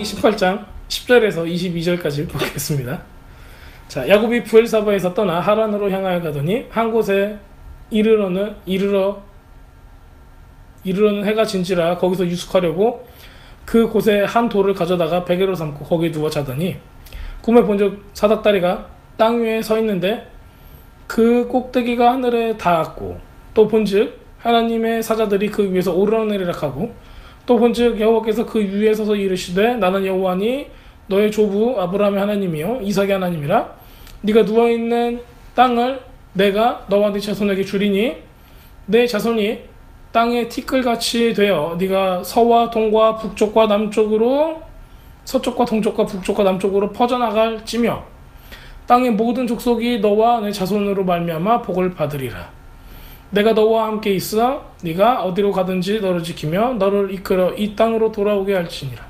창세기 18장 10절에서 22절까지 보겠습니다. 자, 야곱이 브엘사바에서 떠나 하란으로 향하여 가더니 한 곳에 이르러는 해가 진지라 거기서 유숙하려고 그 곳에 한 돌을 가져다가 베개로 삼고 거기에 누워 자더니 꿈에 본즉 사닥다리가 땅 위에 서 있는데 그 꼭대기가 하늘에 닿았고 또 본즉 하나님의 사자들이 그 위에서 오르락내리락 하고 또 본즉 여호와께서 그 위에 서서 이르시되 나는 여호와니 너의 조부 아브라함의 하나님이요 이삭의 하나님이라. 네가 누워있는 땅을 내가 너와 네 자손에게 주리니 내 자손이 땅의 티끌같이 되어 네가 서와 동과 북쪽과 남쪽으로 서쪽과 동쪽과 북쪽과 남쪽으로 퍼져나갈지며 땅의 모든 족속이 너와 내 자손으로 말미암아 복을 받으리라. 내가 너와 함께 있어 네가 어디로 가든지 너를 지키며 너를 이끌어 이 땅으로 돌아오게 할지니라.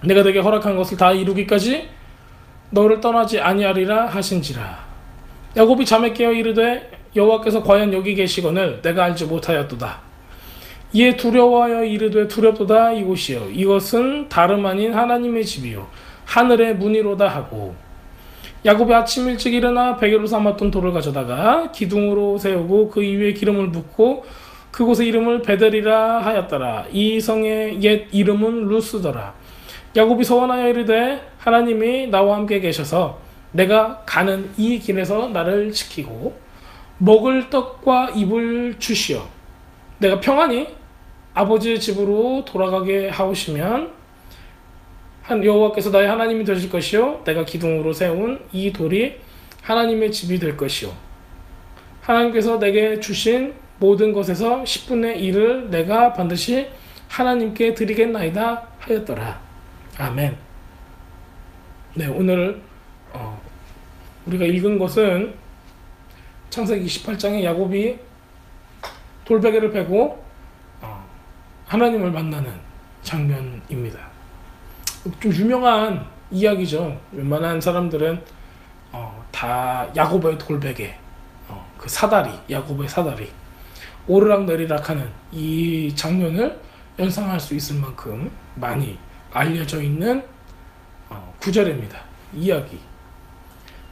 내가 네게 허락한 것을 다 이루기까지 너를 떠나지 아니하리라 하신지라. 야곱이 잠에 깨어 이르되 여호와께서 과연 여기 계시거늘 내가 알지 못하였도다. 이에 두려워하여 이르되 두렵도다. 이곳이요 이것은 다름 아닌 하나님의 집이요 하늘의 문이로다 하고 야곱이 아침 일찍 일어나 베개로 삼았던 돌을 가져다가 기둥으로 세우고 그 위에 기름을 붓고 그곳의 이름을 베델이라 하였더라. 이 성의 옛 이름은 루스더라. 야곱이 서원하여 이르되 하나님이 나와 함께 계셔서 내가 가는 이 길에서 나를 지키고 먹을 떡과 입을 주시어 내가 평안히 아버지의 집으로 돌아가게 하오시면 여호와께서 나의 하나님이 되실 것이요 내가 기둥으로 세운 이 돌이 하나님의 집이 될 것이요 하나님께서 내게 주신 모든 것에서 10분의 1을 내가 반드시 하나님께 드리겠나이다 하였더라. 아멘. 네, 오늘 우리가 읽은 것은 창세기 28장에 야곱이 돌베개를 베고 하나님을 만나는 장면입니다. 좀 유명한 이야기죠. 웬만한 사람들은 다 야곱의 돌베개, 그 사다리, 야곱의 사다리, 오르락내리락하는 이 장면을 연상할 수 있을 만큼 많이 알려져 있는 구절입니다. 이야기.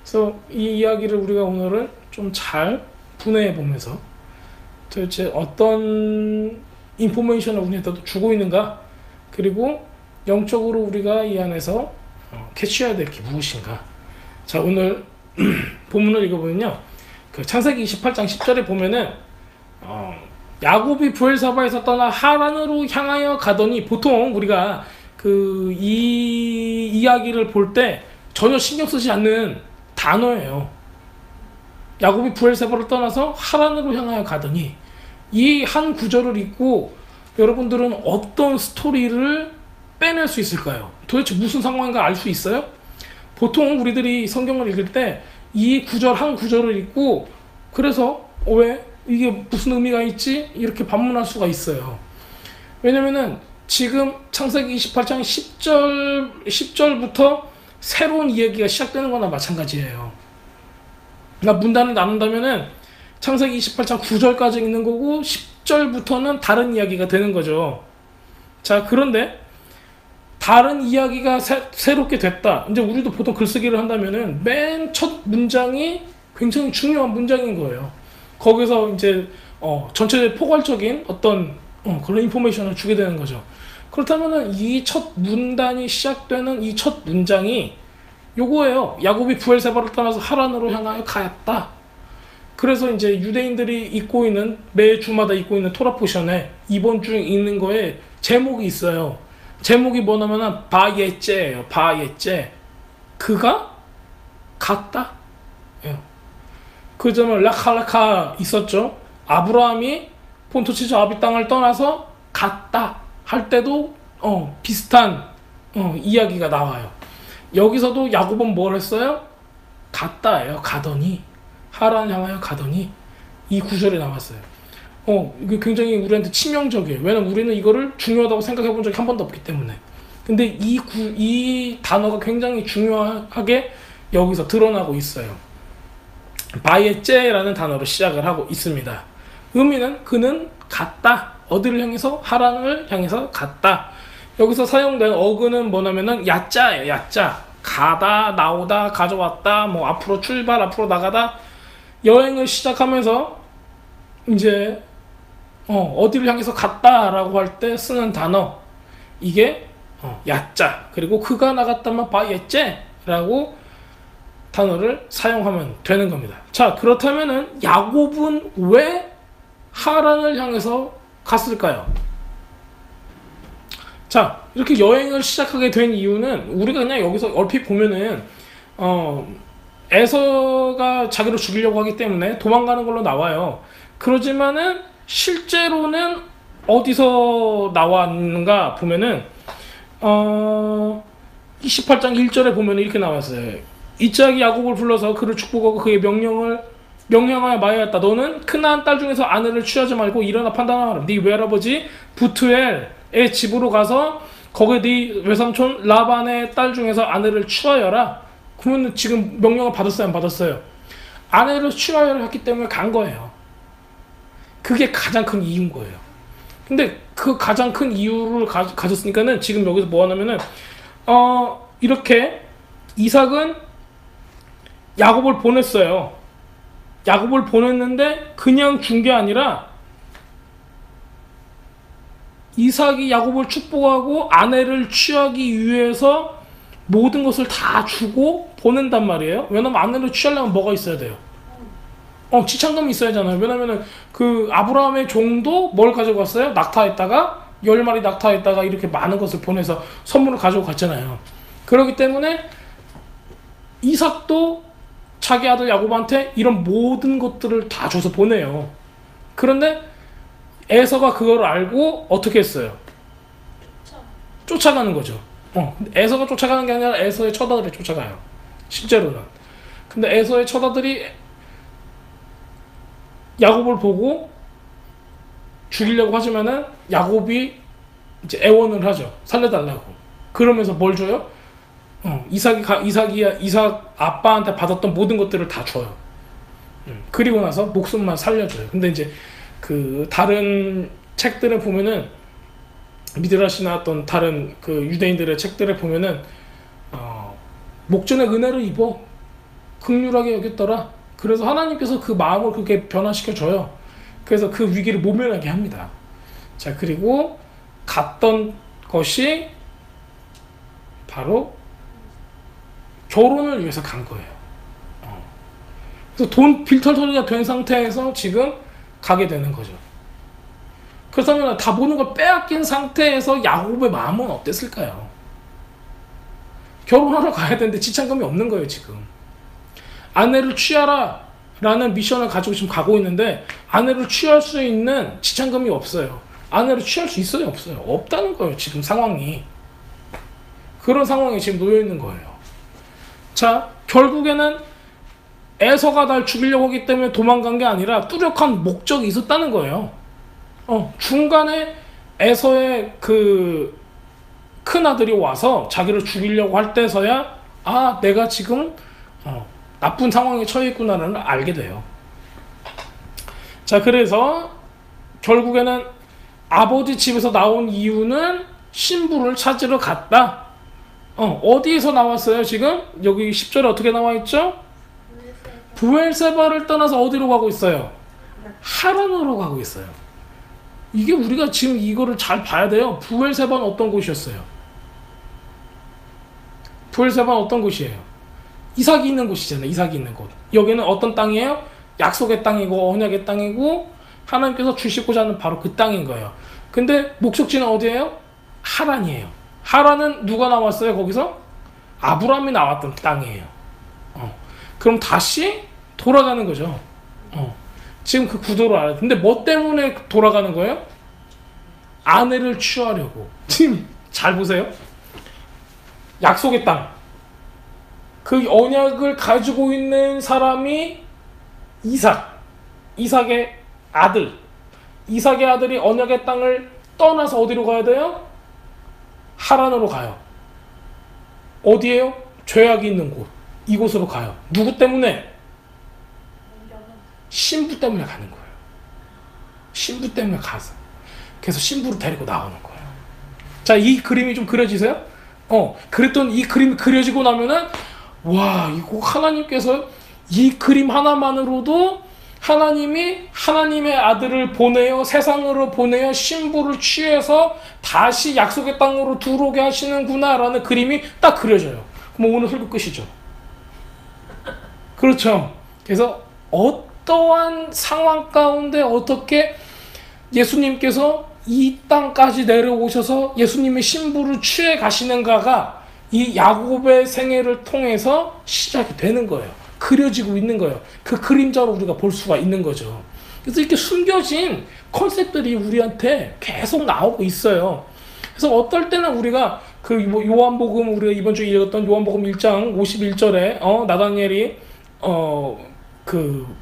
그래서 이 이야기를 우리가 오늘은 좀 잘 분해해 보면서 도대체 어떤 인포메이션을 우리한테 주고 있는가, 그리고 영적으로 우리가 이 안에서 캐치해야 될 게 무엇인가. 자, 오늘 본문을 읽어보면요, 그 창세기 28장 10절에 보면은 야곱이 브엘사바에서 떠나 하란으로 향하여 가더니, 보통 우리가 그 이 이야기를 볼 때 전혀 신경 쓰지 않는 단어예요. 야곱이 브엘사바를 떠나서 하란으로 향하여 가더니, 이 한 구절을 읽고 여러분들은 어떤 스토리를 빼낼 수 있을까요? 도대체 무슨 상황인가 알 수 있어요? 보통 우리들이 성경을 읽을 때 이 구절 한 구절을 읽고 그래서 왜 이게 무슨 의미가 있지? 이렇게 반문할 수가 있어요. 왜냐면은 지금 창세기 28장 10절부터 새로운 이야기가 시작되는 거나 마찬가지예요. 그러니까 문단을 나눈다면은 창세기 28장 9절까지 읽는 거고 10절부터는 다른 이야기가 되는 거죠. 자, 그런데 다른 이야기가 새롭게 됐다. 이제 우리도 보통 글쓰기를 한다면은 맨 첫 문장이 굉장히 중요한 문장인 거예요. 거기서 이제 전체 포괄적인 어떤 그런 인포메이션을 주게 되는 거죠. 그렇다면은 이 첫 문단이 시작되는 이 첫 문장이 요거예요. 야곱이 브엘세바를 떠나서 하란으로 향하여 가였다. 그래서 이제 유대인들이 입고 있는, 매 주마다 입고 있는 토라 포션에 이번 주에 읽는 거에 제목이 있어요. 제목이 뭐냐면은 바예째예요. 바예째. 그가 갔다. 그 점은 라칼라카 있었죠. 아브라함이 본토 치즈 아비 땅을 떠나서 갔다 할 때도 비슷한 이야기가 나와요. 여기서도 야곱은 뭘 했어요? 갔다예요. 가더니, 하란 향하여 가더니, 이 구절이 나왔어요. 이게 굉장히 우리한테 치명적이에요. 왜냐면 우리는 이거를 중요하다고 생각해 본 적이 한 번도 없기 때문에. 근데 이 단어가 굉장히 중요하게 여기서 드러나고 있어요. 바예째라는 단어로 시작을 하고 있습니다. 의미는 그는 갔다. 어디를 향해서? 하란을 향해서 갔다. 여기서 사용된 어근은 뭐냐면은 야자예요. 야자. 가다, 나오다, 가져왔다, 뭐 앞으로 출발, 앞으로 나가다. 여행을 시작하면서 이제 어디를 향해서 갔다라고 할 때 쓰는 단어, 이게 야자. 그리고 그가 나갔다면 바예째라고 단어를 사용하면 되는 겁니다. 자, 그렇다면은 야곱은 왜 하란을 향해서 갔을까요? 자, 이렇게 여행을 시작하게 된 이유는 우리가 그냥 여기서 얼핏 보면은 에서가 자기를 죽이려고 하기 때문에 도망가는 걸로 나와요. 그러지만은 실제로는 어디서 나왔는가 보면은 28장 1절에 보면 이렇게 나왔어요. 이삭이 야곱을 불러서 그를 축복하고 그의 명령하여 말하였다. 너는 크나안 딸 중에서 아내를 취하지 말고 일어나 판단하라. 네 외할아버지 부투엘의 집으로 가서 거기에 네 외삼촌 라반의 딸 중에서 아내를 취하여라. 그러면 지금 명령을 받았어요, 안 받았어요? 아내를 취하여라 했기 때문에 간 거예요. 그게 가장 큰 이유인 거예요. 근데 그 가장 큰 이유를 가졌으니까는 지금 여기서 뭐 하냐면은 이렇게 이삭은 야곱을 보냈어요. 야곱을 보냈는데 그냥 준 게 아니라 이삭이 야곱을 축복하고 아내를 취하기 위해서 모든 것을 다 주고 보낸단 말이에요. 왜냐면 아내를 취하려면 뭐가 있어야 돼요? 지참금이 있어야잖아요. 왜냐면은 그 아브라함의 종도 뭘 가지고 갔어요? 낙타했다가 10마리 낙타했다가 이렇게 많은 것을 보내서 선물을 가지고 갔잖아요. 그렇기 때문에 이삭도 자기 아들 야곱한테 이런 모든 것들을 다 줘서 보내요. 그런데 에서가 그걸 알고 어떻게 했어요? 쫓아가는 거죠. 에서가 쫓아가는 게 아니라 에서의 처자들이 쫓아가요. 실제로는. 근데 에서의 처자들이 야곱을 보고 죽이려고 하지만은 야곱이 이제 애원을 하죠. 살려달라고. 그러면서 뭘 줘요? 이삭 아빠한테 받았던 모든 것들을 다 줘요. 그리고 나서 목숨만 살려줘요. 근데 이제 그 다른 책들에 보면은 미드라시나 어떤 다른 그 유대인들의 책들에 보면은 목전의 은혜를 입어 긍휼하게 여겼더라. 그래서 하나님께서 그 마음을 그렇게 변화시켜 줘요. 그래서 그 위기를 모면하게 합니다. 자, 그리고 갔던 것이 바로 결혼을 위해서 간 거예요. 그래서 돈 빌털터리가 된 상태에서 지금 가게 되는 거죠. 그렇다면 다 모든 걸 빼앗긴 상태에서 야곱의 마음은 어땠을까요? 결혼하러 가야 되는데 지참금이 없는 거예요, 지금. 아내를 취하라 라는 미션을 가지고 지금 가고 있는데 아내를 취할 수 있는 지참금이 없어요. 아내를 취할 수 있어요, 없어요? 없다는 거예요, 지금 상황이. 그런 상황에 지금 놓여 있는 거예요. 자, 결국에는 에서가 날 죽이려고 하기 때문에 도망간 게 아니라 뚜렷한 목적이 있었다는 거예요. 중간에 에서의 그 큰아들이 와서 자기를 죽이려고 할 때서야 내가 지금 나쁜 상황에 처해 있구나를 알게 돼요. 자, 그래서 결국에는 아버지 집에서 나온 이유는 신부를 찾으러 갔다. 어디에서 나왔어요, 지금? 여기 10절에 어떻게 나와 있죠? 브엘세바를 떠나서 어디로 가고 있어요? 하란으로 가고 있어요. 이게 우리가 지금 이거를 잘 봐야 돼요. 브엘세바는 어떤 곳이었어요? 브엘세바는 어떤 곳이에요? 이삭이 있는 곳이잖아요. 이삭이 있는 곳. 여기는 어떤 땅이에요? 약속의 땅이고 언약의 땅이고 하나님께서 주시고자 하는 바로 그 땅인 거예요. 근데 목적지는 어디예요? 하란이에요. 하란은 누가 나왔어요? 거기서? 아브라함이 나왔던 땅이에요. 그럼 다시 돌아가는 거죠. 지금 그 구도를 알아요. 근데 뭐 때문에 돌아가는 거예요? 아내를 취하려고. 지금 잘 보세요. 약속의 땅. 그 언약을 가지고 있는 사람이 이삭의 아들. 이삭의 아들이 언약의 땅을 떠나서 어디로 가야 돼요? 하란으로 가요. 어디예요? 죄악이 있는 곳. 이곳으로 가요. 누구 때문에? 신부 때문에 가는 거예요. 신부 때문에 가서. 그래서 신부를 데리고 나오는 거예요. 자, 이 그림이 좀 그려지세요? 그랬던 이 그림이 그려지고 나면은 와, 이거 하나님께서 이 그림 하나만으로도 하나님이 하나님의 아들을 보내어 세상으로 보내어 신부를 취해서 다시 약속의 땅으로 들어오게 하시는구나 라는 그림이 딱 그려져요. 그럼 오늘 설교 끝이죠. 그렇죠. 그래서 어떠한 상황 가운데 어떻게 예수님께서 이 땅까지 내려오셔서 예수님의 신부를 취해 가시는가가 이 야곱의 생애를 통해서 시작이 되는 거예요. 그려지고 있는 거예요. 그 그림자로 우리가 볼 수가 있는 거죠. 그래서 이렇게 숨겨진 컨셉들이 우리한테 계속 나오고 있어요. 그래서 어떨 때는 우리가 그 요한복음, 우리가 이번 주에 읽었던 요한복음 1장 51절에 나다니엘이 그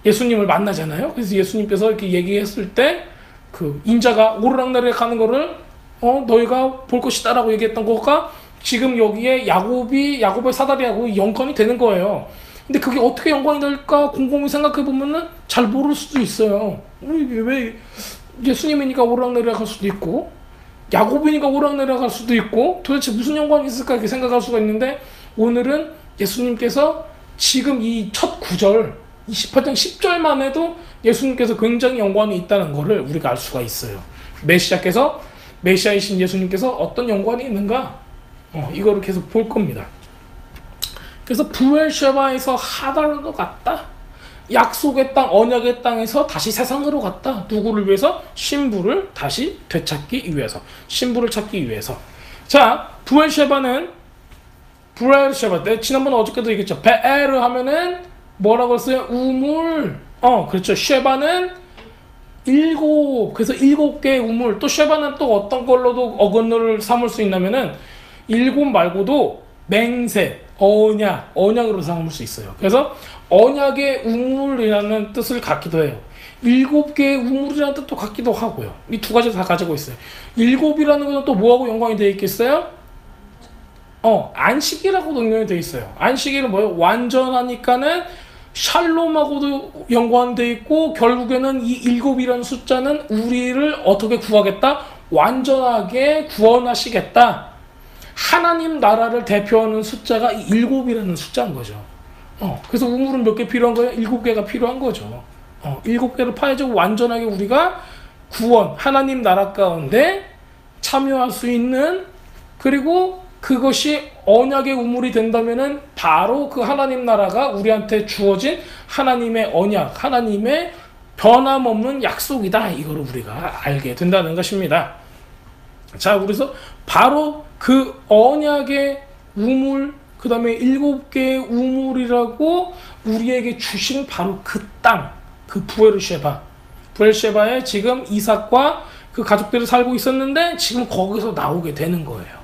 예수님을 만나잖아요. 그래서 예수님께서 이렇게 얘기했을 때 그 인자가 오르락내리락 하는 거를 너희가 볼 것이다라고 얘기했던 거가 지금 여기에 야곱의 사다리하고 연관이 되는 거예요. 근데 그게 어떻게 연관이 될까 곰곰이 생각해 보면은 잘 모를 수도 있어요. 왜 예수님이니까 오르락내리락 할 수도 있고 야곱이니까 오르락내리락 할 수도 있고 도대체 무슨 연관이 있을까 이렇게 생각할 수가 있는데 오늘은 예수님께서 지금 이 첫 구절 28장 10절만 해도 예수님께서 굉장히 연관이 있다는 것을 우리가 알 수가 있어요. 메시아이신 예수님께서 어떤 연관이 있는가 이거를 계속 볼 겁니다. 그래서 부엘셰바에서 하단으로 갔다. 약속의 땅, 언약의 땅에서 다시 세상으로 갔다. 누구를 위해서? 신부를 다시 되찾기 위해서. 신부를 찾기 위해서. 자, 부엘셰바, 지난번 어저께도 얘기했죠. 베에르 하면은 뭐라고 했어요? 우물. 그렇죠. 쉐바는 7. 그래서 7개의 우물. 또 쉐바는 또 어떤 걸로도 어근을 삼을 수 있냐면은 7 말고도 맹세, 언약으로 삼을 수 있어요. 그래서 언약의 우물이라는 뜻을 갖기도 해요. 7개의 우물이라는 뜻도 갖기도 하고요. 이 두 가지 다 가지고 있어요. 7이라는 것은 또 뭐하고 연관이 되어 있겠어요? 안식이라고 연관이 되어 있어요. 안식일은 뭐예요? 완전하니까는 샬롬하고도 연관되어 있고 결국에는 이 7이라는 숫자는 우리를 어떻게 구하겠다? 완전하게 구원하시겠다. 하나님 나라를 대표하는 숫자가 이 7이라는 숫자인 거죠. 그래서 우물은 몇 개 필요한 거예요? 7개가 필요한 거죠. 7개를 파야지 완전하게 우리가 구원, 하나님 나라 가운데 참여할 수 있는 그리고 그것이 언약의 우물이 된다면은 바로 그 하나님 나라가 우리한테 주어진 하나님의 언약, 하나님의 변함없는 약속이다. 이거를 우리가 알게 된다는 것입니다. 자, 그래서 바로 그 언약의 우물, 그 다음에 7개의 우물이라고 우리에게 주신 바로 그 땅, 그 부엘셰바에 지금 이삭과 그 가족들이 살고 있었는데 지금 거기서 나오게 되는 거예요.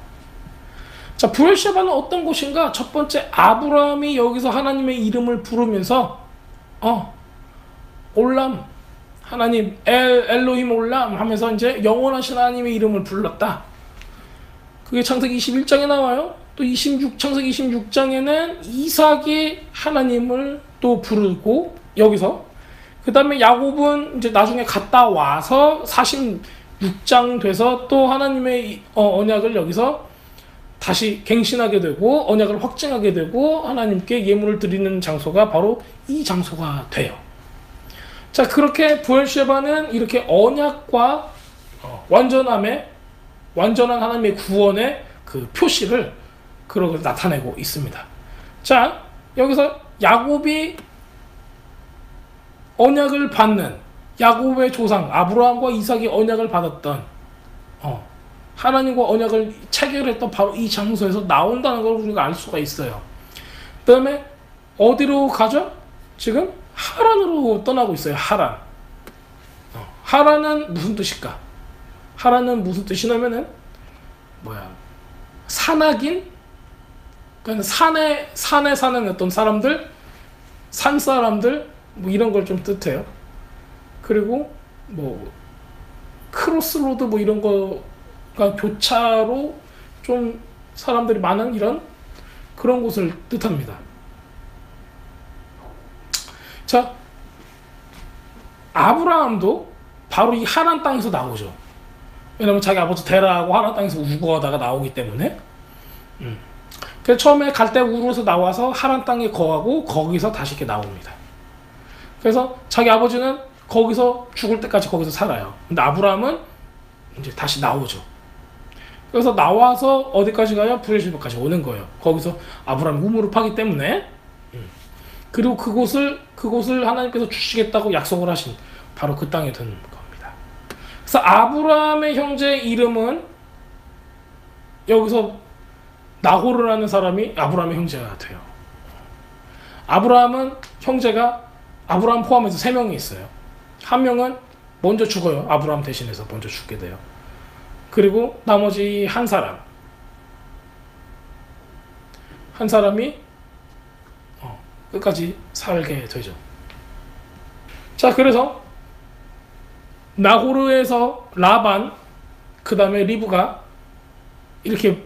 자, 부엘셰바는 어떤 곳인가? 첫 번째, 아브라함이 여기서 하나님의 이름을 부르면서 올람, 하나님, 엘로힘 올람 하면서 이제 영원하신 하나님의 이름을 불렀다. 그게 창세기 21장에 나와요. 또 창세기 26장에는 이삭이 하나님을 또 부르고 여기서 그 다음에 야곱은 이제 나중에 갔다 와서 46장 돼서 또 하나님의 언약을 여기서 다시 갱신하게 되고 언약을 확증하게 되고 하나님께 예물을 드리는 장소가 바로 이 장소가 돼요. 자, 그렇게 부엘셰바는 이렇게 언약과 완전한 하나님의 구원의 그 표시를 그렇게 나타내고 있습니다. 자, 여기서 야곱이 언약을 받는 야곱의 조상 아브라함과 이삭이 언약을 받았던 하나님과 언약을 체결했던 바로 이 장소에서 나온다는 걸 우리가 알 수가 있어요. 그 다음에 어디로 가죠? 지금 하란으로 떠나고 있어요. 하란. 하란은 무슨 뜻일까? 하란은 무슨 뜻이냐면은 산악인? 그러니까 산에 사는 어떤 사람들, 산 사람들 뭐 이런 걸 좀 뜻해요. 그리고 크로스로드 뭐 이런 거 교차로 좀 사람들이 많은 이런 그런 곳을 뜻합니다. 자, 아브라함도 바로 이 하란 땅에서 나오죠. 왜냐면 자기 아버지 데라하고 하란 땅에서 우거하다가 나오기 때문에. 그래서 처음에 갈대 우르에서 나와서 하란 땅에 거하고 거기서 다시 이렇게 나옵니다. 그래서 자기 아버지는 거기서 죽을 때까지 거기서 살아요. 근데 아브라함은 이제 다시 나오죠. 그래서 나와서 어디까지 가요? 브에르시바까지 오는 거예요. 거기서 아브라함이 우물을 파기 때문에. 그리고 그곳을 하나님께서 주시겠다고 약속을 하신 바로 그 땅에 드는 겁니다. 그래서 아브라함의 형제 이름은 여기서 나호르라는 사람이 아브라함의 형제가 돼요. 아브라함은 형제가 아브라함 포함해서 3명이 있어요. 한 명은 먼저 죽어요. 아브라함 대신해서 먼저 죽게 돼요. 그리고 나머지 한 사람이 끝까지 살게 되죠. 자, 그래서 나호르에서 라반, 그 다음에 리브가 이렇게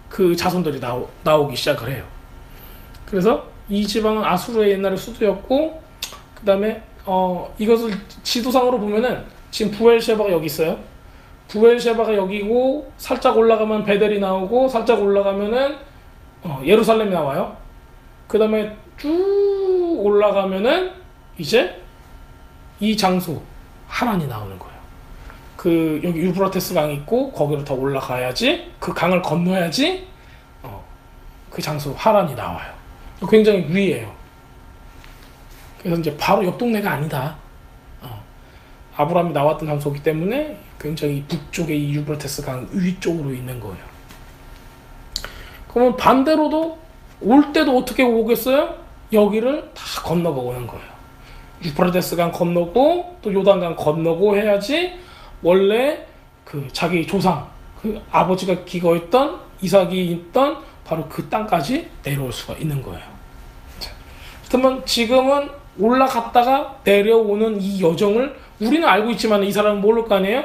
그 자손들이 나오기 시작을 해요. 그래서 이 지방은 아수르의 옛날의 수도였고, 그 다음에 이것을 지도상으로 보면은 지금 부엘셰바가 여기 있어요. 부엘셰바가 여기고, 살짝 올라가면 베델이 나오고, 살짝 올라가면은 예루살렘이 나와요. 그 다음에 쭉 올라가면은 이제 이 장소 하란이 나오는 거예요. 그 여기 유브라테스 강이 있고 거기로 더 올라가야지, 그 강을 건너야지 그 장소 하란이 나와요. 굉장히 위에요. 그래서 이제 바로 옆 동네가 아니다. 아브라함이 나왔던 장소이기 때문에 굉장히 북쪽에 이 유브라테스 강 위쪽으로 있는 거예요. 그러면 반대로도 올 때도 어떻게 오겠어요? 여기를 다 건너고 오는 거예요. 유프라테스 강 건너고 또 요단강 건너고 해야지 원래 그 자기 조상, 그 아버지가 기거했던 이삭이 있던 바로 그 땅까지 내려올 수가 있는 거예요. 그렇다면 지금은 올라갔다가 내려오는 이 여정을 우리는 알고 있지만 이 사람은 모를 거 아니에요?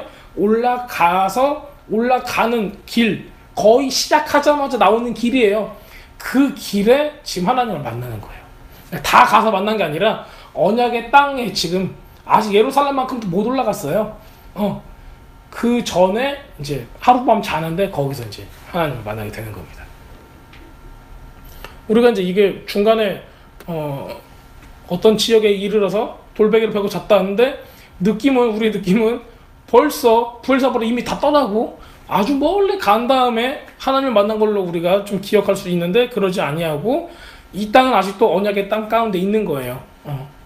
올라가는 길, 거의 시작하자마자 나오는 길이에요. 그 길에 지금 하나님을 만나는 거예요. 다 가서 만난 게 아니라 언약의 땅에 지금 아직 예루살렘만큼도 못 올라갔어요. 그 전에 이제 하룻밤 자는데 거기서 이제 하나님을 만나게 되는 겁니다. 우리가 이제 이게 중간에 어떤 지역에 이르러서 돌베개를 펴고 잤다 하는데 우리 느낌은 벌써 부엘사바로 이미 다 떠나고 아주 멀리 간 다음에 하나님을 만난 걸로 우리가 좀 기억할 수 있는데 그러지 아니하고 이 땅은 아직도 언약의 땅 가운데 있는 거예요.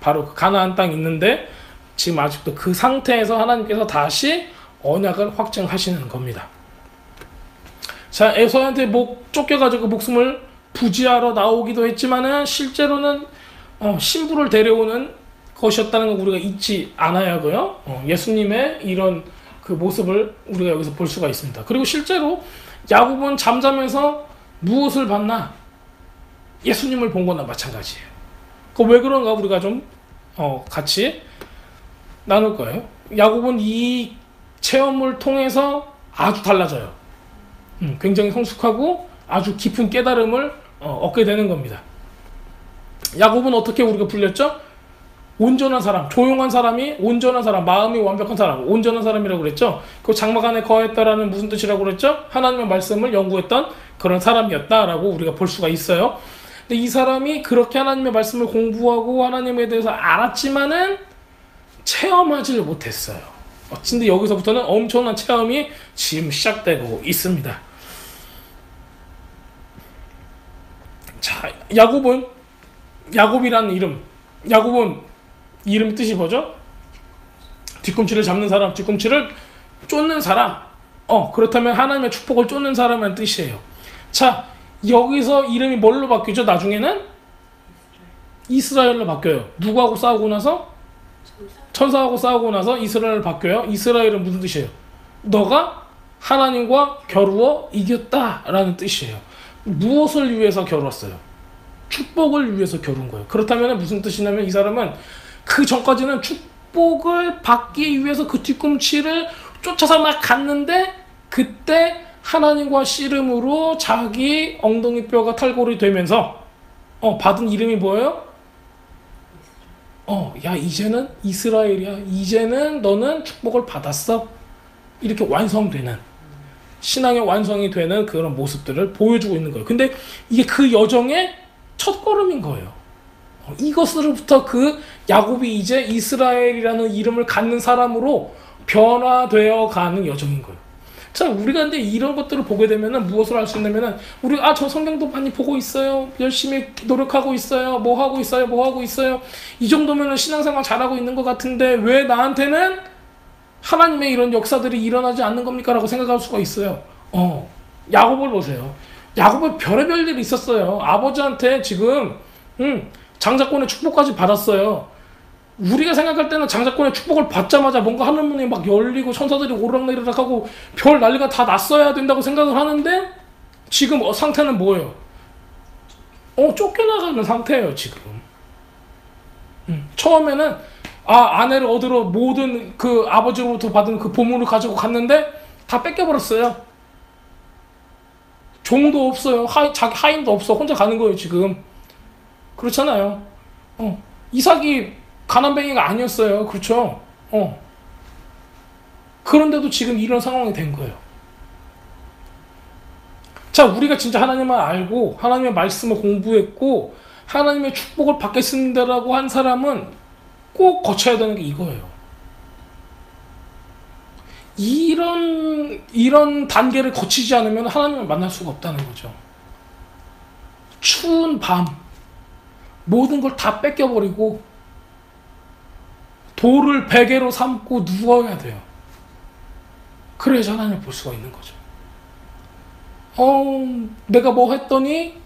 바로 그 가나안 땅 있는데 지금 아직도 그 상태에서 하나님께서 다시 언약을 확증하시는 겁니다. 자, 에서한테 목 쫓겨가지고 목숨을 부지하러 나오기도 했지만은 실제로는 신부를 데려오는 것이었다는 걸 우리가 잊지 않아야 하고요. 예수님의 이런 그 모습을 우리가 여기서 볼 수가 있습니다. 그리고 실제로 야곱은 잠자면서 무엇을 봤나? 예수님을 본 거나 마찬가지예요. 왜 그런가 우리가 좀 같이 나눌 거예요. 야곱은 이 체험을 통해서 아주 달라져요. 굉장히 성숙하고 아주 깊은 깨달음을 얻게 되는 겁니다. 야곱은 어떻게 우리가 불렸죠? 온전한 사람, 조용한 사람이 온전한 사람, 마음이 완벽한 사람, 온전한 사람이라고 그랬죠. 그 장막 안에 거했다라는 무슨 뜻이라고 그랬죠? 하나님의 말씀을 연구했던 그런 사람이었다라고 우리가 볼 수가 있어요. 근데 이 사람이 그렇게 하나님의 말씀을 공부하고 하나님에 대해서 알았지만은 체험하지를 못했어요. 근데 여기서부터는 엄청난 체험이 지금 시작되고 있습니다. 자, 야곱이라는 야곱은 이름 뜻이 뭐죠? 뒤꿈치를 잡는 사람, 뒤꿈치를 쫓는 사람. 그렇다면 하나님의 축복을 쫓는 사람이라는 뜻이에요. 자, 여기서 이름이 뭘로 바뀌죠? 나중에는 이스라엘로 바뀌어요. 누구하고 싸우고 나서? 천사하고 싸우고 나서 이스라엘로 바뀌어요. 이스라엘은 무슨 뜻이에요? 너가 하나님과 겨루어 이겼다라는 뜻이에요. 무엇을 위해서 겨뤘어요? 축복을 위해서 겨룬 거예요. 그렇다면 무슨 뜻이냐면 이 사람은 그 전까지는 축복을 받기 위해서 그 뒤꿈치를 쫓아서 막 갔는데 그때 하나님과 씨름으로 자기 엉덩이 뼈가 탈골이 되면서 받은 이름이 뭐예요? 야, 이제는 이스라엘이야. 이제는 너는 축복을 받았어. 이렇게 완성되는, 신앙의 완성이 되는 그런 모습들을 보여주고 있는 거예요. 근데 이게 그 여정의 첫 걸음인 거예요. 이것으로부터 그 야곱이 이제 이스라엘이라는 이름을 갖는 사람으로 변화되어 가는 여정인 거예요. 자, 우리가 근데 이런 것들을 보게 되면은 무엇을 할 수 있냐면은, 우리 저 성경도 많이 보고 있어요, 열심히 노력하고 있어요, 뭐 하고 있어요, 이 정도면은 신앙생활 잘하고 있는 것 같은데 왜 나한테는 하나님의 이런 역사들이 일어나지 않는 겁니까? 라고 생각할 수가 있어요. 야곱을 보세요. 야곱은 별의별 일이 있었어요. 아버지한테 지금 장자권의 축복까지 받았어요. 우리가 생각할 때는 장자권의 축복을 받자마자 뭔가 하늘문이 막 열리고 천사들이 오락내리락하고 별 난리가 다 났어야 된다고 생각을 하는데, 지금 상태는 뭐예요? 쫓겨나가는 상태예요 지금. 처음에는 아내를 얻으러 모든 그 아버지로부터 받은 그 보물을 가지고 갔는데 다 뺏겨버렸어요. 종도 없어요. 자기 하인도 없어. 혼자 가는 거예요 지금. 그렇잖아요. 이삭이 가난뱅이가 아니었어요. 그렇죠? 그런데도 지금 이런 상황이 된 거예요. 자, 우리가 진짜 하나님을 알고 하나님의 말씀을 공부했고 하나님의 축복을 받겠습니다라고 한 사람은 꼭 거쳐야 되는 게 이거예요. 이런 단계를 거치지 않으면 하나님을 만날 수가 없다는 거죠. 추운 밤 모든 걸 다 뺏겨버리고 돌을 베개로 삼고 누워야 돼요. 그래야지 하나님을 볼 수가 있는 거죠. 내가 뭐 했더니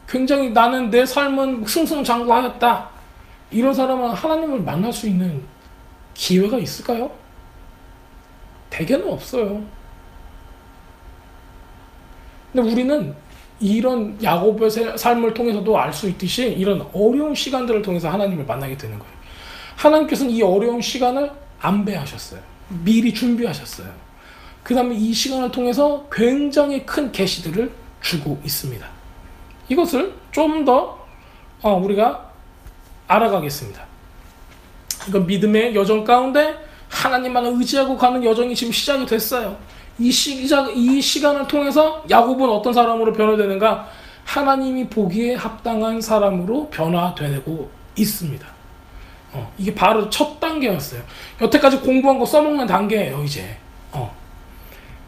굉장히 나는 내 삶은 승승장구하였다, 이런 사람은 하나님을 만날 수 있는 기회가 있을까요? 대개는 없어요. 근데 우리는 이런 야곱의 삶을 통해서도 알 수 있듯이 이런 어려운 시간들을 통해서 하나님을 만나게 되는 거예요. 하나님께서는 이 어려운 시간을 안배하셨어요. 미리 준비하셨어요. 그 다음에 이 시간을 통해서 굉장히 큰 계시들을 주고 있습니다. 이것을 좀 더 우리가 알아가겠습니다. 이건 믿음의 여정 가운데 하나님만을 의지하고 가는 여정이 지금 시작이 됐어요. 이 시간을 통해서 야곱은 어떤 사람으로 변화되는가? 하나님이 보기에 합당한 사람으로 변화되고 있습니다. 이게 바로 첫 단계였어요. 여태까지 공부한 거 써먹는 단계예요 이제.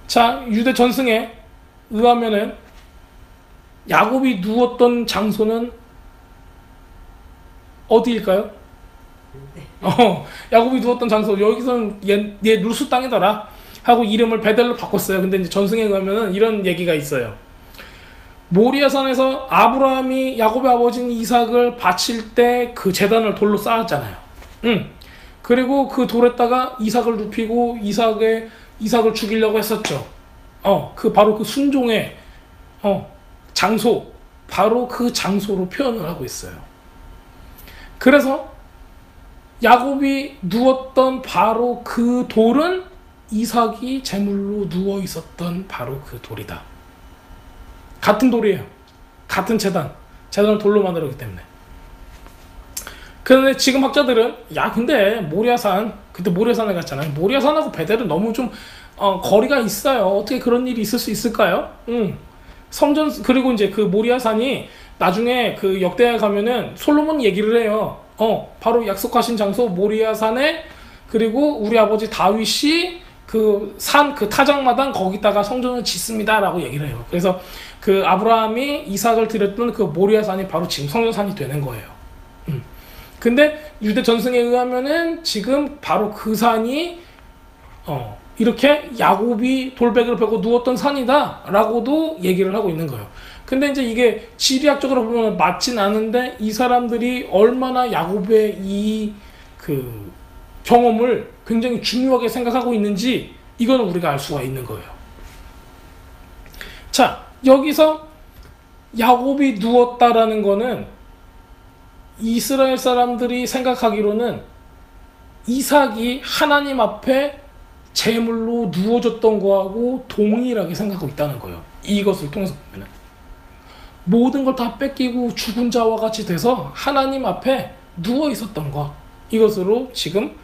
자, 유대 전승에 의하면은 야곱이 누웠던 장소는 어디일까요? 야곱이 누웠던 장소, 여기서는 얘 루스 땅이더라 하고 이름을 베델로 바꿨어요. 근데 이제 전승에 의하면은 이런 얘기가 있어요. 모리아산에서 아브라함이 야곱의 아버지인 이삭을 바칠 때 그 제단을 돌로 쌓았잖아요. 그리고 그 돌에다가 이삭을 눕히고 이삭을 죽이려고 했었죠. 바로 그 순종의 장소, 바로 그 장소로 표현을 하고 있어요. 그래서 야곱이 누웠던 바로 그 돌은 이삭이 제물로 누워 있었던 바로 그 돌이다. 같은 돌이에요. 같은 재단을 돌로 만들었기 때문에. 그런데 지금 학자들은 근데 모리아산, 그때 모리아산에 갔잖아요. 모리아산하고 베델은 너무 좀 거리가 있어요. 어떻게 그런 일이 있을 수 있을까요? 성전, 그리고 이제 그 모리아산이 나중에 그 역대에 가면은 솔로몬 얘기를 해요. 바로 약속하신 장소 모리아산에, 그리고 우리 아버지 다윗이 그 산, 그 타작마당 거기다가 성전을 짓습니다 라고 얘기를 해요. 그래서 그 아브라함이 이삭을 드렸던 그 모리아산이 바로 지금 성전산이 되는 거예요. 근데 유대 전승에 의하면은 지금 바로 그 산이 이렇게 야곱이 돌베개를 베고 누웠던 산이다 라고도 얘기를 하고 있는 거예요. 근데 이제 이게 지리학적으로 보면 맞진 않은데, 이 사람들이 얼마나 야곱의 이 그 경험을 굉장히 중요하게 생각하고 있는지 이거는 우리가 알 수가 있는 거예요. 자, 여기서 야곱이 누웠다라는 거는 이스라엘 사람들이 생각하기로는 이삭이 하나님 앞에 제물로 누워졌던 거하고 동일하게 생각하고 있다는 거예요. 이것을 통해서 보면은 모든 걸 다 뺏기고 죽은 자와 같이 돼서 하나님 앞에 누워 있었던 것, 이것으로 지금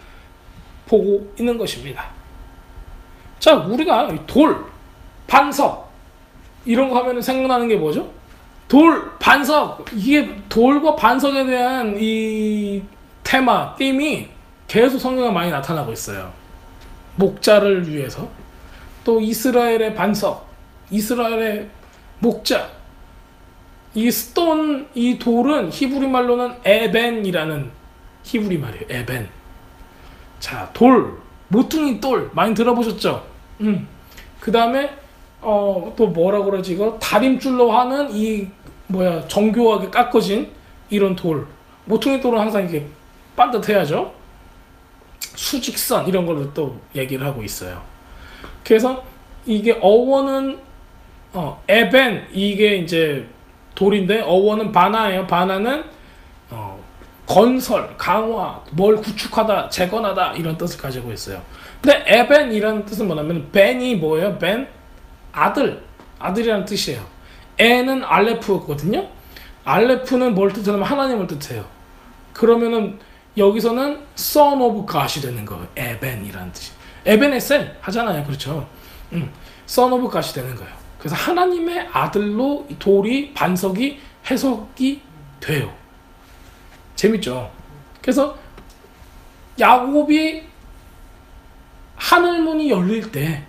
보고 있는 것입니다. 자, 우리가 돌, 반석 이런 거 하면 생각나는 게 뭐죠? 돌, 반석. 이게 돌과 반석에 대한 이 테마, 띠이 계속 성경에 많이 나타나고 있어요. 목자를 위해서. 또 이스라엘의 반석, 이스라엘의 목자. 이 스톤, 이 돌은 히브리 말로는 에벤이라는 히브리 말이에요. 에벤. 자, 돌, 모퉁이 돌 많이 들어보셨죠? 그 다음에 또 뭐라 그러지 이거? 다림줄로 하는 이 정교하게 깎아진 이런 돌. 모퉁이 돌은 항상 이렇게 반듯해야죠. 수직선 이런 걸로 또 얘기를 하고 있어요. 그래서 이게 어원은 에벤 이게 이제 돌인데 어원은 바나예요. 바나는 건설, 강화, 뭘 구축하다, 재건하다 이런 뜻을 가지고 있어요. 근데 에벤이라는 뜻은 뭐냐면 벤이 뭐예요? 벤? 아들이라는 뜻이에요. 에는 알레프거든요. 알레프는 뭘 뜻하냐면 하나님을 뜻해요. 그러면은 여기서는 son of God이 되는 거예요. 에벤이라는 뜻이. 에벤에셀 하잖아요. 그렇죠? son of God이 되는 거예요. 그래서 하나님의 아들로 돌이 반석이 해석이 돼요. 재밌죠? 그래서 야곱이 하늘문이 열릴 때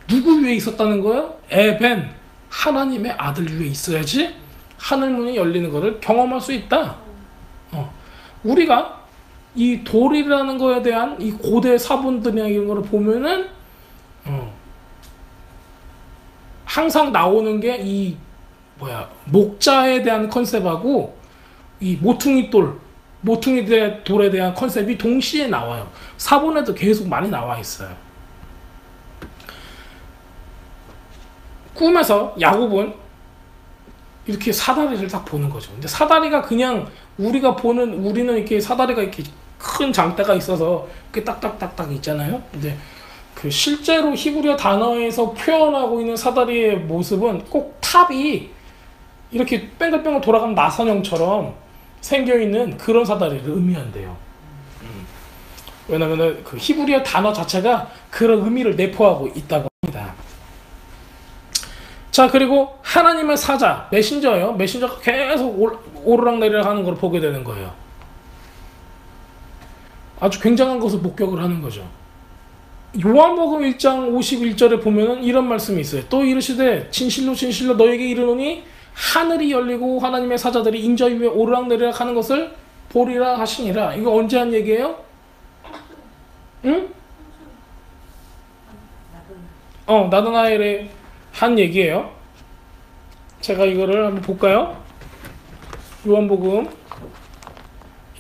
누구 위에 있었다는 거예요? 에벤, 하나님의 아들 위에 있어야지 하늘문이 열리는 것을 경험할 수 있다. 우리가 이 돌이라는 거에 대한 이 고대 사본들이나 이런 거를 보면은 항상 나오는 게 이 목자에 대한 컨셉하고 이 모퉁이 돌에 대한 컨셉이 동시에 나와요. 사본에도 계속 많이 나와 있어요. 꿈에서 야곱은 이렇게 사다리를 딱 보는 거죠. 근데 사다리가 그냥 우리는 이렇게 사다리가 이렇게 큰 장대가 있어서 이렇게 딱딱딱딱 있잖아요. 근데 그 실제로 히브리어 단어에서 표현하고 있는 사다리의 모습은 꼭 탑이 이렇게 뺑글뺑글 돌아가는 나선형처럼 생겨있는 그런 사다리를 의미한대요. 왜냐면 그 히브리어 단어 자체가 그런 의미를 내포하고 있다고 합니다. 자, 그리고 하나님의 사자, 메신저예요. 메신저가 계속 오르락내리락 하는 걸 보게 되는 거예요. 아주 굉장한 것을 목격을 하는 거죠. 요한복음 1장 51절에 보면은 이런 말씀이 있어요. 또 이르시되 진실로 진실로 너에게 이르노니 하늘이 열리고 하나님의 사자들이 인자 위에 오르락내리락 하는 것을 보리라 하시니라. 이거 언제 한 얘기예요? 응? 나다나엘의 한 얘기예요. 제가 이거를 한번 볼까요? 요한복음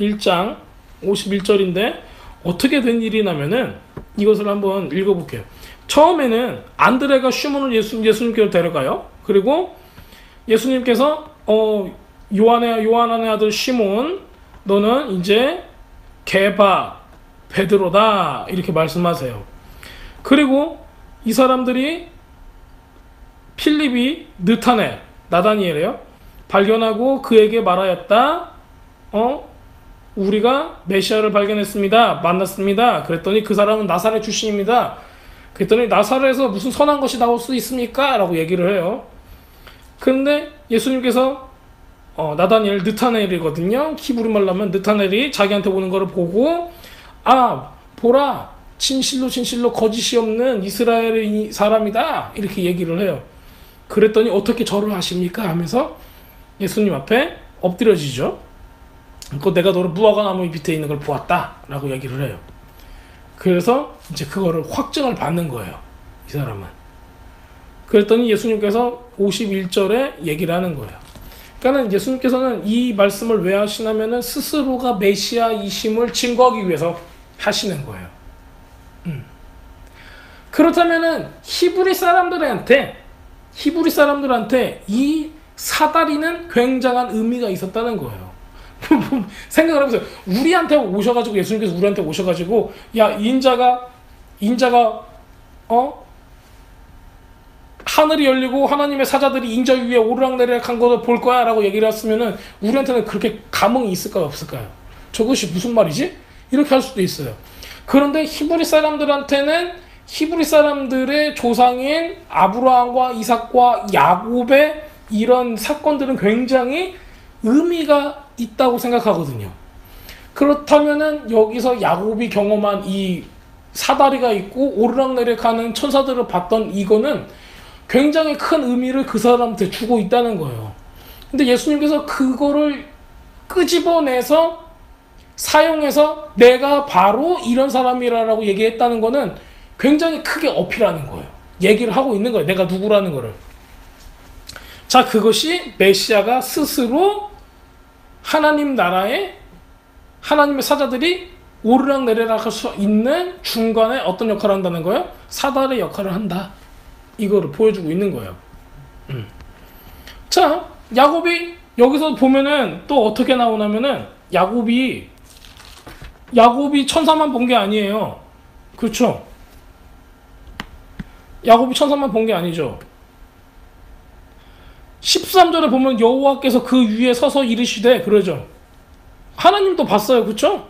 1장 51절인데 어떻게 된 일이냐면은 이것을 한번 읽어볼게요. 처음에는 안드레가 시몬을 예수님께로 데려가요. 그리고 예수님께서 요한의 아들 시몬 너는 이제 게바 베드로다 이렇게 말씀하세요. 그리고 이 사람들이 필립이 나다니엘이에요. 발견하고 그에게 말하였다. 우리가 메시아를 발견했습니다. 만났습니다. 그랬더니 그 사람은 나사렛 출신입니다. 그랬더니 나사렛에서 무슨 선한 것이 나올 수 있습니까? 라고 얘기를 해요. 그런데 예수님께서 느타넬이거든요. 히브리 말로 하면 느타넬이 자기한테 오는 거를 보고 보라 진실로 진실로 거짓이 없는 이스라엘의 사람이다 이렇게 얘기를 해요. 그랬더니 어떻게 절을 하십니까? 하면서 예수님 앞에 엎드려지죠. 내가 너를 무화과 나무 밑에 있는 걸 보았다 라고 얘기를 해요. 그래서 이제 그거를 확증을 받는 거예요. 이 사람은. 그랬더니 예수님께서 51절에 얘기를 하는 거예요. 그러니까 예수님께서는 이 말씀을 왜 하시냐면은 스스로가 메시아이심을 증거하기 위해서 하시는 거예요. 그렇다면은 히브리 사람들한테 이 사다리는 굉장한 의미가 있었다는 거예요. 생각을 해보세요. 우리한테 오셔가지고 예수님께서 우리한테 오셔가지고 야 인자가 하늘이 열리고 하나님의 사자들이 인자 위에 오르락내리락 한 것을 볼 거야 라고 얘기를 했으면은 우리한테는 그렇게 감흥이 있을까요 없을까요? 저것이 무슨 말이지? 이렇게 할 수도 있어요. 그런데 히브리 사람들한테는 히브리 사람들의 조상인 아브라함과 이삭과 야곱의 이런 사건들은 굉장히 의미가 있다고 생각하거든요. 그렇다면은 여기서 야곱이 경험한 이 사다리가 있고 오르락내리락하는 천사들을 봤던 이거는 굉장히 큰 의미를 그 사람한테 주고 있다는 거예요. 근데 예수님께서 그거를 끄집어내서 사용해서 내가 바로 이런 사람이라고 얘기했다는 거는 굉장히 크게 어필하는 거예요. 얘기를 하고 있는 거예요. 내가 누구라는 거를. 자, 그것이 메시아가 스스로 하나님 나라에 하나님의 사자들이 오르락내리락 할 수 있는 중간에 어떤 역할을 한다는 거예요? 사다리 역할을 한다. 이거를 보여주고 있는 거예요. 자, 야곱이 여기서 보면은 또 어떻게 나오냐면은 야곱이 천사만 본 게 아니에요. 그렇죠? 야곱이 천사만 본 게 아니죠. 13절에 보면 여호와께서 그 위에 서서 이르시되 그러죠. 하나님도 봤어요. 그렇죠?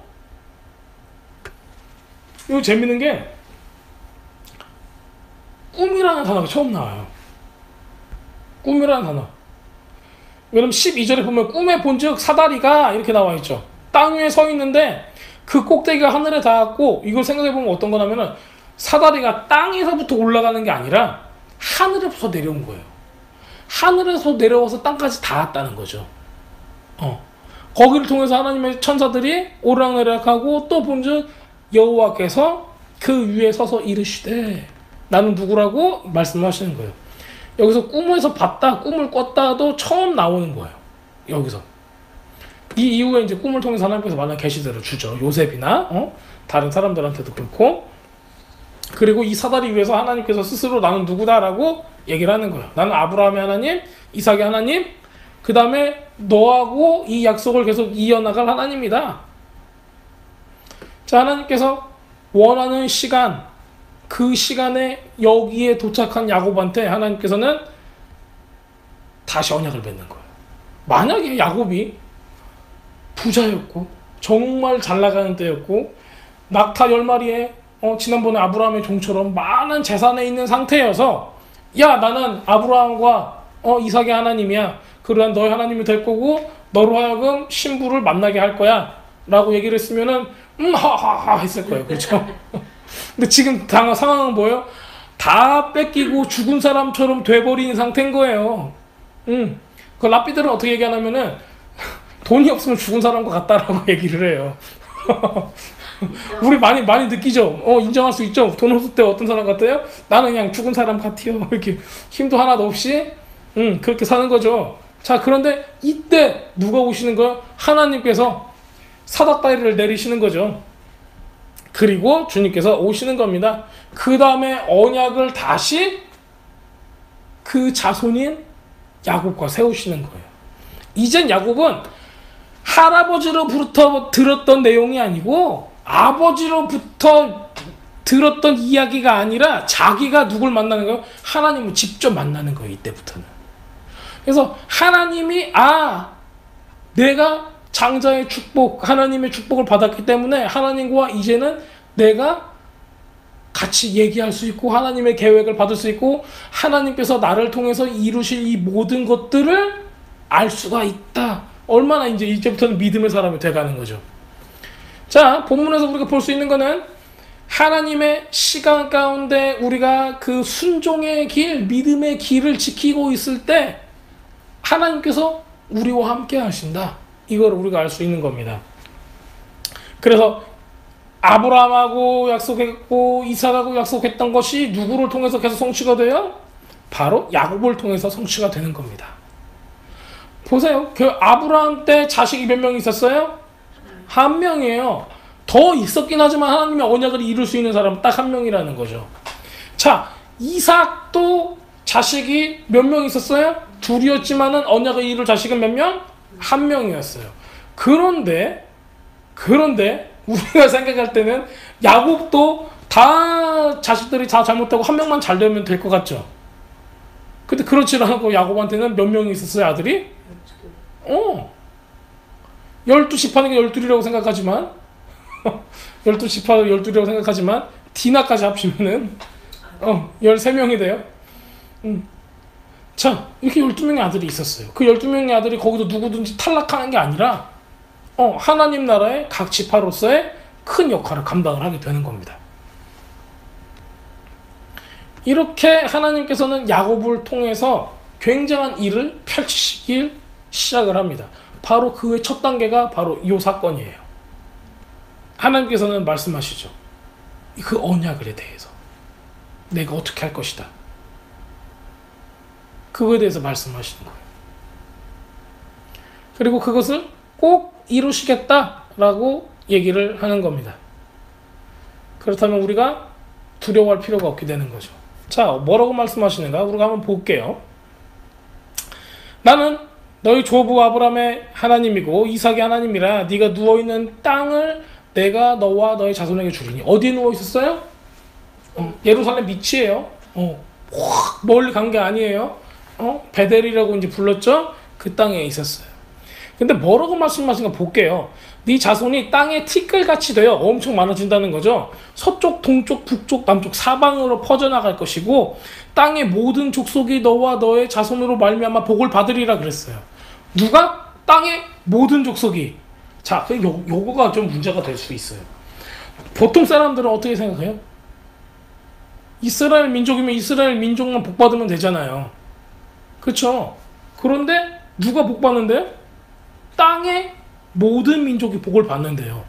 이거 재밌는 게 꿈이라는 단어가 처음 나와요. 꿈이라는 단어. 왜냐면 12절에 보면 꿈에 본즉 사다리가 이렇게 나와 있죠. 땅 위에 서 있는데 그 꼭대기가 하늘에 닿았고, 이걸 생각해보면 어떤 거냐면은 사다리가 땅에서부터 올라가는 게 아니라 하늘에서 내려온 거예요. 하늘에서 내려와서 땅까지 닿았다는 거죠. 거기를 통해서 하나님의 천사들이 오르락내리락하고 또 본즉 여호와께서 그 위에 서서 이르시되 나는 누구라고 말씀하시는 거예요. 여기서 꿈에서 봤다, 꿈을 꿨다도 처음 나오는 거예요. 여기서. 이 이후에 이제 꿈을 통해서 하나님께서 많은 계시들을 주죠. 요셉이나 다른 사람들한테도 그렇고. 그리고 이 사다리 위에서 하나님께서 스스로 나는 누구다라고 얘기를 하는 거예요. 나는 아브라함의 하나님, 이삭의 하나님, 그 다음에 너하고 이 약속을 계속 이어나갈 하나님이다. 자, 하나님께서 원하는 시간, 그 시간에 여기에 도착한 야곱한테 하나님께서는 다시 언약을 맺는 거예요. 만약에 야곱이 부자였고 정말 잘 나가는 때였고 낙타 10마리에 지난번에 아브라함의 종처럼 많은 재산에 있는 상태여서 야, 나는 아브라함과 이삭의 하나님이야. 그러한 너의 하나님이 될 거고 너로 하여금 신부를 만나게 할 거야 라고 얘기를 했으면은 하하하 했을 거예요. 그렇죠? 근데 지금 상황은 뭐예요? 다 뺏기고 죽은 사람처럼 돼버린 상태인 거예요. 그 랍비들은 어떻게 얘기하냐면은 돈이 없으면 죽은 사람과 같다라고 얘기를 해요. 우리 많이 느끼죠? 인정할 수 있죠? 돈 없을 때 어떤 사람 같아요? 나는 그냥 죽은 사람 같아요. 이렇게 힘도 하나도 없이 그렇게 사는 거죠. 자, 그런데 이때 누가 오시는 거예요? 하나님께서 사닥다리를 내리시는 거죠. 그리고 주님께서 오시는 겁니다. 그 다음에 언약을 다시 그 자손인 야곱과 세우시는 거예요. 이젠 야곱은 할아버지로부터 들었던 내용이 아니고 아버지로부터 들었던 이야기가 아니라 자기가 누굴 만나는 거예요? 하나님을 직접 만나는 거예요. 이때부터는. 그래서 하나님이 내가 장자의 축복, 하나님의 축복을 받았기 때문에 하나님과 이제는 내가 같이 얘기할 수 있고 하나님의 계획을 받을 수 있고 하나님께서 나를 통해서 이루실 이 모든 것들을 알 수가 있다. 얼마나 이제부터는 믿음의 사람이 돼가는 거죠. 자, 본문에서 우리가 볼 수 있는 거는 하나님의 시간 가운데 우리가 그 순종의 길, 믿음의 길을 지키고 있을 때 하나님께서 우리와 함께 하신다. 이걸 우리가 알 수 있는 겁니다. 그래서 아브라함하고 약속했고 이삭하고 약속했던 것이 누구를 통해서 계속 성취가 돼요? 바로 야곱을 통해서 성취가 되는 겁니다. 보세요. 그 아브라함 때 자식이 몇 명 있었어요? 한 명이에요. 더 있었긴 하지만 하나님의 언약을 이룰 수 있는 사람은 딱 한 명이라는 거죠. 자, 이삭도 자식이 몇 명 있었어요? 둘이었지만은 언약을 이룰 자식은 몇 명? 한 명이었어요. 그런데 우리가 생각할 때는 야곱도 다 자식들이 다 잘못하고 한 명만 잘 되면 될 것 같죠. 근데 그렇지 않고 야곱한테는 몇 명이 있었어요, 아들이? 12십 하는 게 12이라고 생각하지만 12십 하는 게 12이라고 생각하지만 디나까지 합치면은 13명이 돼요. 자, 이렇게 12명의 아들이 있었어요. 그 12명의 아들이 거기서 누구든지 탈락하는 게 아니라 하나님 나라의 각 지파로서의 큰 역할을 감당을 하게 되는 겁니다. 이렇게 하나님께서는 야곱을 통해서 굉장한 일을 펼치시길 시작을 합니다. 바로 그의 첫 단계가 바로 이 사건이에요. 하나님께서는 말씀하시죠. 그 언약에 대해서 내가 어떻게 할 것이다. 그거에 대해서 말씀하시는 거예요. 그리고 그것을 꼭 이루시겠다라고 얘기를 하는 겁니다. 그렇다면 우리가 두려워할 필요가 없게 되는 거죠. 자, 뭐라고 말씀하시는가? 우리가 한번 볼게요. 나는 너희 조부 아브라함의 하나님이고 이삭의 하나님이라 네가 누워있는 땅을 내가 너와 너의 자손에게 주리니. 어디에 누워 있었어요? 예루살렘 밑이에요. 확 멀리 간 게 아니에요. 베델이라고 이제 불렀죠? 그 땅에 있었어요. 근데 뭐라고 말씀하신가 볼게요. 네 자손이 땅에 티끌같이 되어 엄청 많아진다는 거죠. 서쪽, 동쪽, 북쪽, 남쪽 사방으로 퍼져나갈 것이고 땅의 모든 족속이 너와 너의 자손으로 말미암아 복을 받으리라 그랬어요. 누가? 땅의 모든 족속이. 자, 요거가 좀 문제가 될 수 있어요. 보통 사람들은 어떻게 생각해요? 이스라엘 민족이면 이스라엘 민족만 복받으면 되잖아요. 그렇죠? 그런데 누가 복받는데요? 땅의 모든 민족이 복을 받는데요.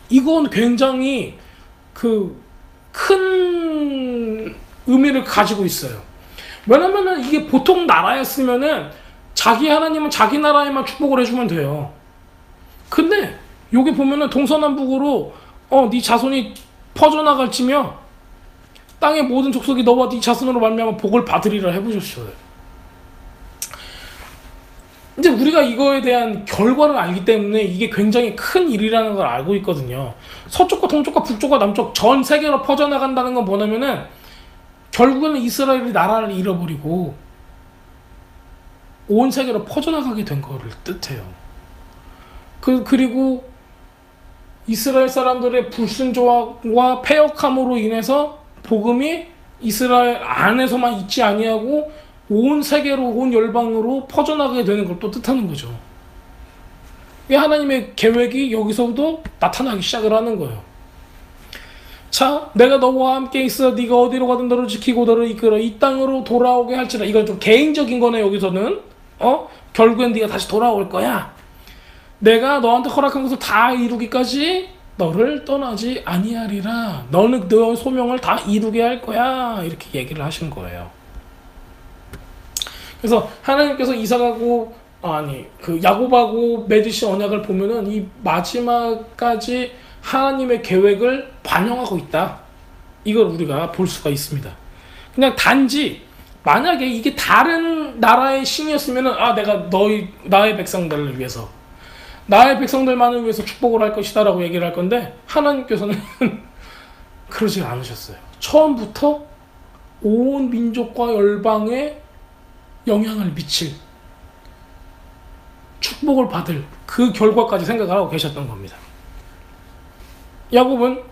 이건 굉장히 큰 의미를 가지고 있어요. 왜냐면은 이게 보통 나라였으면은 자기 하나님은 자기 나라에만 축복을 해주면 돼요. 근데 여기 보면은 동서남북으로 네 자손이 퍼져나갈지며 땅의 모든 족속이 너와 네 자손으로 말미암아 복을 받으리라 해보셨어요. 이제 우리가 이거에 대한 결과를 알기 때문에 이게 굉장히 큰 일이라는 걸 알고 있거든요. 서쪽과 동쪽과 북쪽과 남쪽 전 세계로 퍼져나간다는 건 뭐냐면은 결국에는 이스라엘이 나라를 잃어버리고 온 세계로 퍼져나가게 된 거를 뜻해요. 그리고 이스라엘 사람들의 불순종과 패역함으로 인해서 복음이 이스라엘 안에서만 있지 아니하고 온 세계로, 온 열방으로 퍼져나가게 되는 걸 또 뜻하는 거죠. 하나님의 계획이 여기서도 나타나기 시작을 하는 거예요. 자, 내가 너와 함께 있어 네가 어디로 가든 너를 지키고 너를 이끌어 이 땅으로 돌아오게 할지라. 이건 좀 개인적인 거네. 여기서는 결국엔 네가 다시 돌아올 거야. 내가 너한테 허락한 것을 다 이루기까지 너를 떠나지 아니하리라. 너는 너의 소명을 다 이루게 할 거야. 이렇게 얘기를 하신 거예요. 그래서 하나님께서 이삭하고 야곱하고 맺으신 언약을 보면은 이 마지막까지 하나님의 계획을 반영하고 있다. 이걸 우리가 볼 수가 있습니다. 그냥 단지 만약에 이게 다른 나라의 신이었으면은 내가 나의 백성들을 위해서 나의 백성들만을 위해서 축복을 할 것이다 라고 얘기를 할 건데 하나님께서는 그러지 않으셨어요. 처음부터 온 민족과 열방에 영향을 미칠 축복을 받을 그 결과까지 생각을 하고 계셨던 겁니다. 야곱은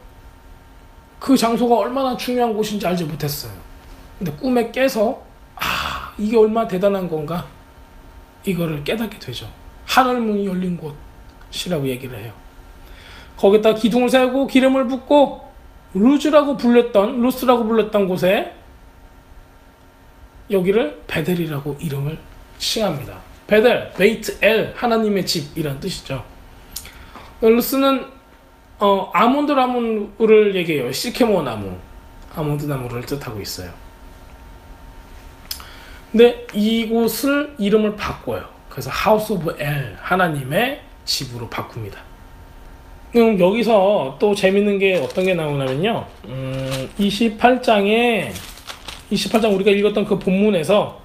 그 장소가 얼마나 중요한 곳인지 알지 못했어요. 근데 꿈에 깨서 이게 얼마나 대단한 건가 이거를 깨닫게 되죠. 하늘문이 열린 곳이라고 얘기를 해요. 거기다 기둥을 세우고 기름을 붓고 루스라고 불렸던 곳에 여기를 베델이라고 이름을 칭합니다. 베델, 베이트 엘, 하나님의 집이란 뜻이죠. 루스는 아몬드 나무를 얘기해요. 시케모 나무, 아몬드 나무를 뜻하고 있어요. 근데 이곳을 이름을 바꿔요. 그래서 하우스 오브 엘, 하나님의 집으로 바꿉니다. 여기서 또 재밌는 게 어떤 게 나오냐면요. 28장 우리가 읽었던 그 본문에서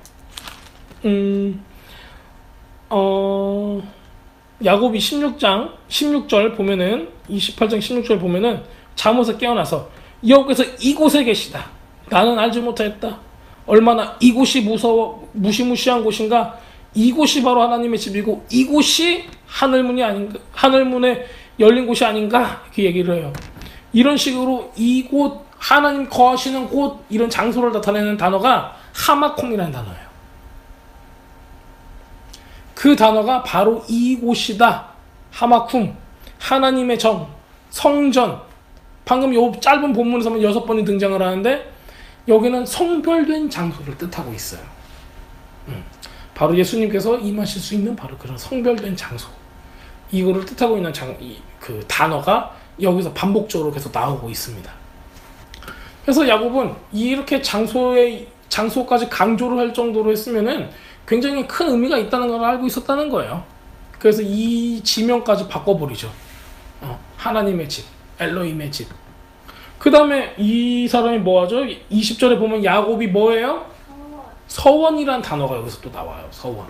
야곱이 16절 보면은 28장 16절 보면은 잠에서 깨어나서 여호와께서 이곳에 계시다. 나는 알지 못하였다. 얼마나 이곳이 무시무시한 곳인가. 이곳이 바로 하나님의 집이고 이곳이 하늘문이 아닌가, 하늘문에 열린 곳이 아닌가 이렇게 얘기를 해요. 이런 식으로 이곳 하나님 거하시는 곳 이런 장소를 나타내는 단어가 하마콤이라는 단어예요. 그 단어가 바로 이곳이다. 하마쿰, 하나님의 정, 성전. 방금 요 짧은 본문에서만 6번이 등장을 하는데 여기는 성별된 장소를 뜻하고 있어요. 바로 예수님께서 임하실 수 있는 바로 그런 성별된 장소. 이거를 뜻하고 있는 그 단어가 여기서 반복적으로 계속 나오고 있습니다. 그래서 야곱은 이렇게 장소까지 강조를 할 정도로 했으면은 굉장히 큰 의미가 있다는 걸 알고 있었다는 거예요. 그래서 이 지명까지 바꿔버리죠. 하나님의 집, 엘로힘의 집. 그 다음에 이 사람이 뭐하죠? 20절에 보면 야곱이 뭐예요? 서원이란 단어가 여기서 또 나와요. 서원.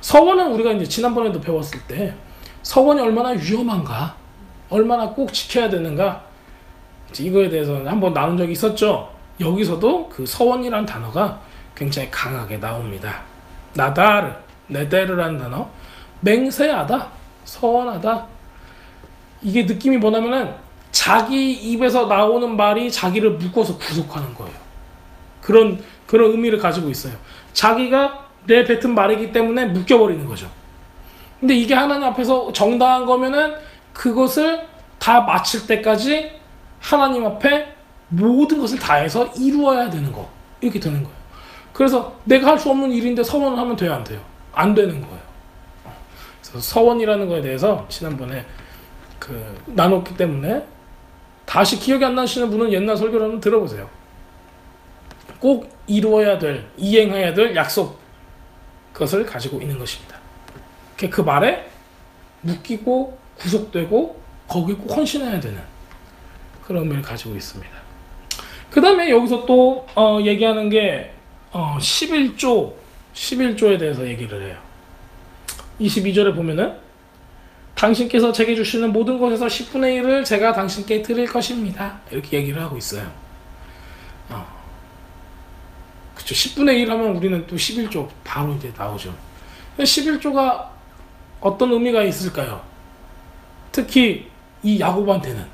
서원은 우리가 이제 지난번에도 배웠을 때 서원이 얼마나 위험한가, 얼마나 꼭 지켜야 되는가, 이거에 대해서 한번 나눈 적이 있었죠. 여기서도 그 서원이란 단어가 굉장히 강하게 나옵니다. 나다르, 네데르라는 단어, 맹세하다, 서원하다. 이게 느낌이 뭐냐면은 자기 입에서 나오는 말이 자기를 묶어서 구속하는 거예요. 그런 의미를 가지고 있어요. 자기가 내뱉은 말이기 때문에 묶여버리는 거죠. 근데 이게 하나님 앞에서 정당한 거면은 그것을 다 마칠 때까지 하나님 앞에 모든 것을 다해서 이루어야 되는 거. 이렇게 되는 거예요. 그래서 내가 할 수 없는 일인데 서원을 하면 돼요, 안 돼요? 안 되는 거예요. 그래서 서원이라는 거에 대해서 지난번에 나눴기 때문에 다시 기억이 안 나시는 분은 옛날 설교를 한번 들어보세요. 꼭 이루어야 될, 이행해야 될 약속, 그것을 가지고 있는 것입니다. 그 말에 묶이고 구속되고 거기 꼭 헌신해야 되는 그런 의미를 가지고 있습니다. 그 다음에 여기서 또 얘기하는 게 11조에 대해서 얘기를 해요. 22절에 보면은 당신께서 제게 주시는 모든 것에서 10분의 1을 제가 당신께 드릴 것입니다. 이렇게 얘기를 하고 있어요. 그쵸. 10분의 1 하면 우리는 또 11조 바로 이제 나오죠. 11조가 어떤 의미가 있을까요? 특히 이 야곱한테는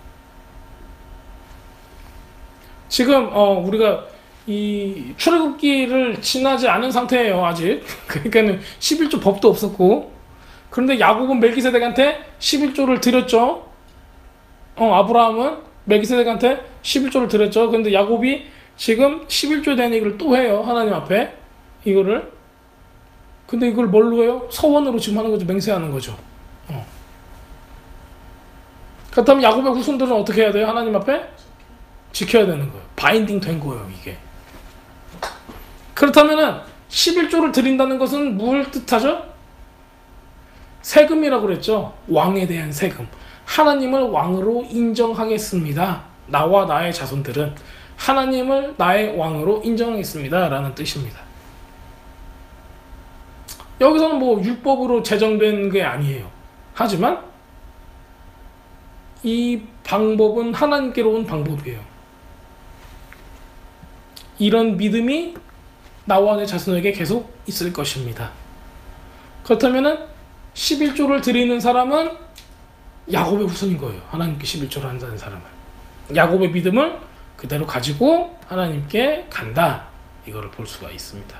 지금 우리가 이 출애굽기를 지나지 않은 상태예요. 아직. 그러니까는 11조 법도 없었고, 그런데 야곱은 멜기세덱한테 11조를 드렸죠. 아브라함은 멜기세덱한테 11조를 드렸죠. 그런데 야곱이 지금 11조에 대한 얘기를 또 해요. 하나님 앞에 이거를. 근데 이걸 뭘로 해요? 서원으로 지금 하는 거죠. 맹세하는 거죠. 그렇다면 야곱의 후손들은 어떻게 해야 돼요? 하나님 앞에 지켜야 되는 거예요. 바인딩 된 거예요, 이게. 그렇다면은 11조를 드린다는 것은 뭘 뜻하죠? 세금이라고 그랬죠. 왕에 대한 세금. 하나님을 왕으로 인정하겠습니다. 나와 나의 자손들은 하나님을 나의 왕으로 인정하겠습니다. 라는 뜻입니다. 여기서는 뭐 율법으로 제정된 게 아니에요. 하지만 이 방법은 하나님께로 온 방법이에요. 이런 믿음이 나와 내 자손에게 계속 있을 것입니다. 그렇다면은 11조를 드리는 사람은 야곱의 후손인 거예요. 하나님께 11조를 한다는 사람은. 야곱의 믿음을 그대로 가지고 하나님께 간다. 이거를 볼 수가 있습니다.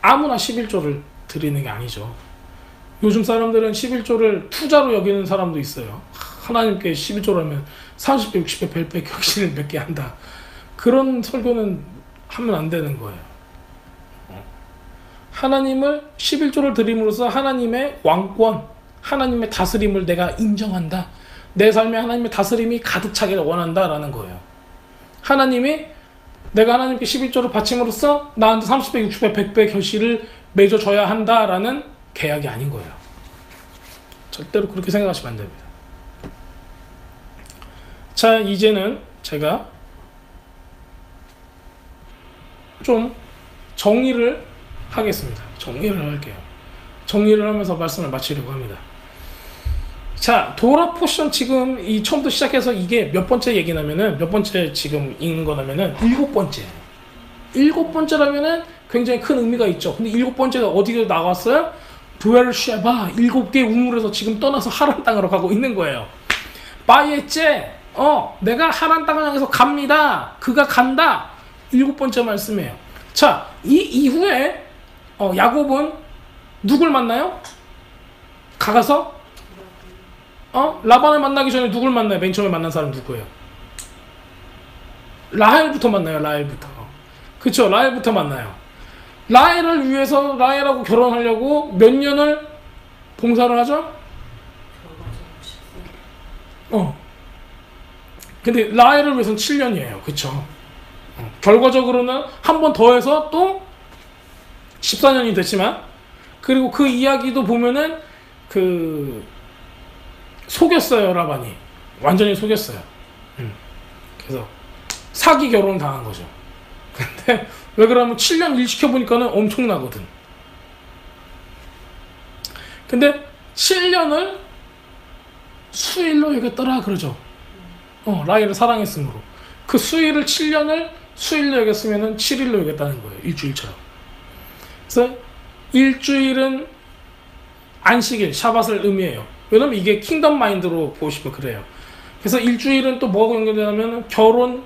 아무나 11조를 드리는 게 아니죠. 요즘 사람들은 11조를 투자로 여기는 사람도 있어요. 하나님께 11조를 하면 30배, 60배, 100배 격신을 몇 개 한다. 그런 설교는 하면 안 되는 거예요. 하나님을 11조를 드림으로써 하나님의 왕권, 하나님의 다스림을 내가 인정한다. 내 삶에 하나님의 다스림이 가득 차기를 원한다라는 거예요. 하나님이 내가 하나님께 11조를 바침으로써 나한테 30배, 60배, 100배 결실을 맺어줘야 한다라는 계약이 아닌 거예요. 절대로 그렇게 생각하시면 안 됩니다. 자, 이제는 제가 좀 정리를 하겠습니다. 정리를 할게요. 정리를 하면서 말씀을 마치려고 합니다. 자, 도라 포션 지금 이 처음부터 시작해서 이게 몇 번째 얘기냐면은, 몇 번째 지금 읽는 거냐면은 7번째. 7번째라면은 굉장히 큰 의미가 있죠. 근데 7번째가 어디로 나왔어요? 부엘쉐바 7개 우물에서 지금 떠나서 하란 땅으로 가고 있는 거예요. 바이에째 내가 하란 땅을 향해서 갑니다. 그가 간다. 7번째 말씀이에요. 자, 이 이후에 야곱은 누굴 만나요? 가서 라반을 만나기 전에 누굴 만나요? 맨 처음에 만난 사람 누구예요? 라헬부터 만나요. 라헬부터. 그쵸, 라헬부터 만나요. 라헬을 위해서 라헬하고 결혼하려고 몇 년을 봉사를 하죠? 근데 라헬을 위해서는 7년이에요. 그쵸? 결과적으로는 한 번 더 해서 또 14년이 됐지만, 그리고 그 이야기도 보면은 속였어요. 라반이 완전히 속였어요. 그래서 사기 결혼 당한 거죠. 근데 왜 그러면 7년 일 시켜보니까는 엄청나거든. 근데 7년을 수일로 여겼더라 그러죠. 라헬을 사랑했으므로 그 수일을 7년을 수일로 여겼으면은 7일로 여겼다는 거예요. 일주일처럼. 그래서 일주일은 안식일, 샤밧을 의미해요. 왜냐면 이게 킹덤 마인드로 보시면 그래요. 그래서 일주일은 또 뭐하고 연결되냐면 결혼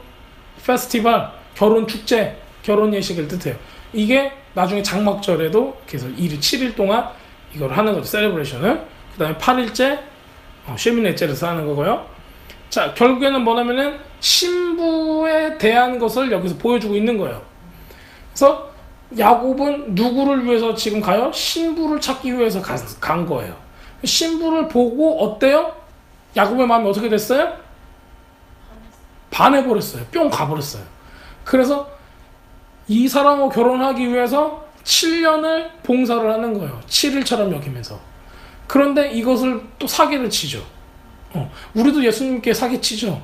페스티벌, 결혼 축제, 결혼 예식을 뜻해요. 이게 나중에 장막절에도 계속 7일 동안 이걸 하는 거죠. 셀레브레이션을. 그 다음에 8일째 쉐미넷째를 하는 거고요. 자, 결국에는 뭐냐면은 신부에 대한 것을 여기서 보여주고 있는 거예요. 그래서 야곱은 누구를 위해서 지금 가요? 신부를 찾기 위해서 간 거예요. 신부를 보고 어때요? 야곱의 마음이 어떻게 됐어요? 반해버렸어요. 뿅 가버렸어요. 그래서 이 사람하고 결혼하기 위해서 7년을 봉사를 하는 거예요. 7일처럼 여기면서. 그런데 이것을 또 사기를 치죠. 우리도 예수님께 사기치죠.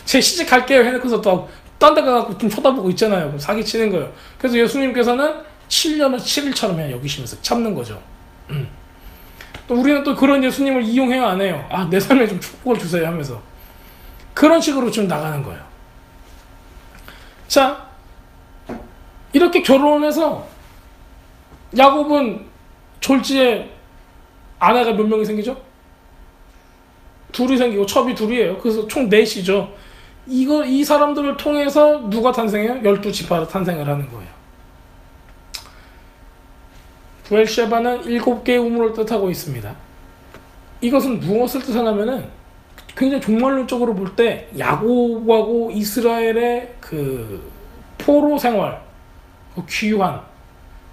제 시집갈게요 해놓고서 또 딴 데 가서 좀 쳐다보고 있잖아요. 그럼 사기치는 거예요. 그래서 예수님께서는 7년을 7일처럼 그냥 여기시면서 참는 거죠. 또 우리는 또 그런 예수님을 이용해요, 안 해요? 내 삶에 좀 축복을 주세요 하면서 그런 식으로 좀 나가는 거예요. 자, 이렇게 결혼해서 야곱은 졸지에 아내가 몇 명이 생기죠? 둘이 생기고 첩이 둘이에요. 그래서 총 넷이죠. 이 사람들을 통해서 누가 탄생해요? 12지파로 탄생을 하는 거예요. 부엘셰바는 7개의 우물을 뜻하고 있습니다. 이것은 무엇을 뜻하냐면은 굉장히 종말론적으로 볼 때 야곱하고 이스라엘의 그 포로 생활, 귀환,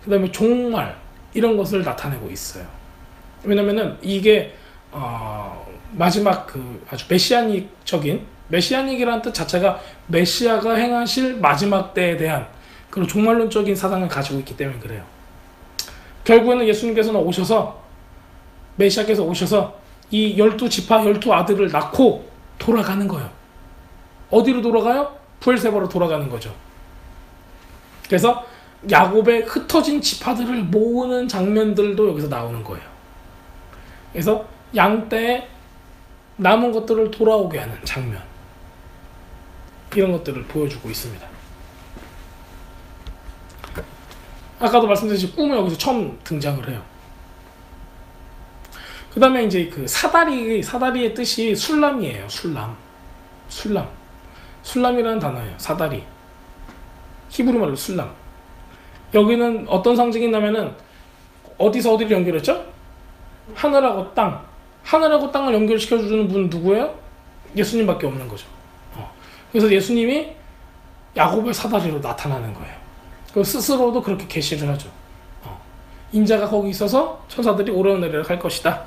그 다음에 종말 이런 것을 나타내고 있어요. 왜냐면은 이게 마지막 아주 메시아닉이라는 뜻 자체가 메시아가 행하실 마지막 때에 대한 그런 종말론적인 사상을 가지고 있기 때문에 그래요. 결국에는 예수님께서는 오셔서 메시아께서 오셔서 이 12지파 12아들을 낳고 돌아가는 거예요. 어디로 돌아가요? 부엘세바로 돌아가는 거죠. 그래서 야곱의 흩어진 지파들을 모으는 장면들도 여기서 나오는 거예요. 그래서 양떼에 남은 것들을 돌아오게 하는 장면, 이런 것들을 보여주고 있습니다. 아까도 말씀드렸듯이 꿈은 여기서 처음 등장을 해요. 그 다음에 이제 그 사다리의 뜻이 술람이에요. 술람이라는 단어예요. 사다리. 히브리 말로 술람. 여기는 어떤 상징이 있냐면은 어디서 어디를 연결했죠? 하늘하고 땅. 하늘하고 땅을 연결시켜주는 분은 누구예요? 예수님밖에 없는 거죠. 그래서 예수님이 야곱의 사다리로 나타나는 거예요. 그 스스로도 그렇게 계시를 하죠. 인자가 거기 있어서 천사들이 오르내리락 할 것이다.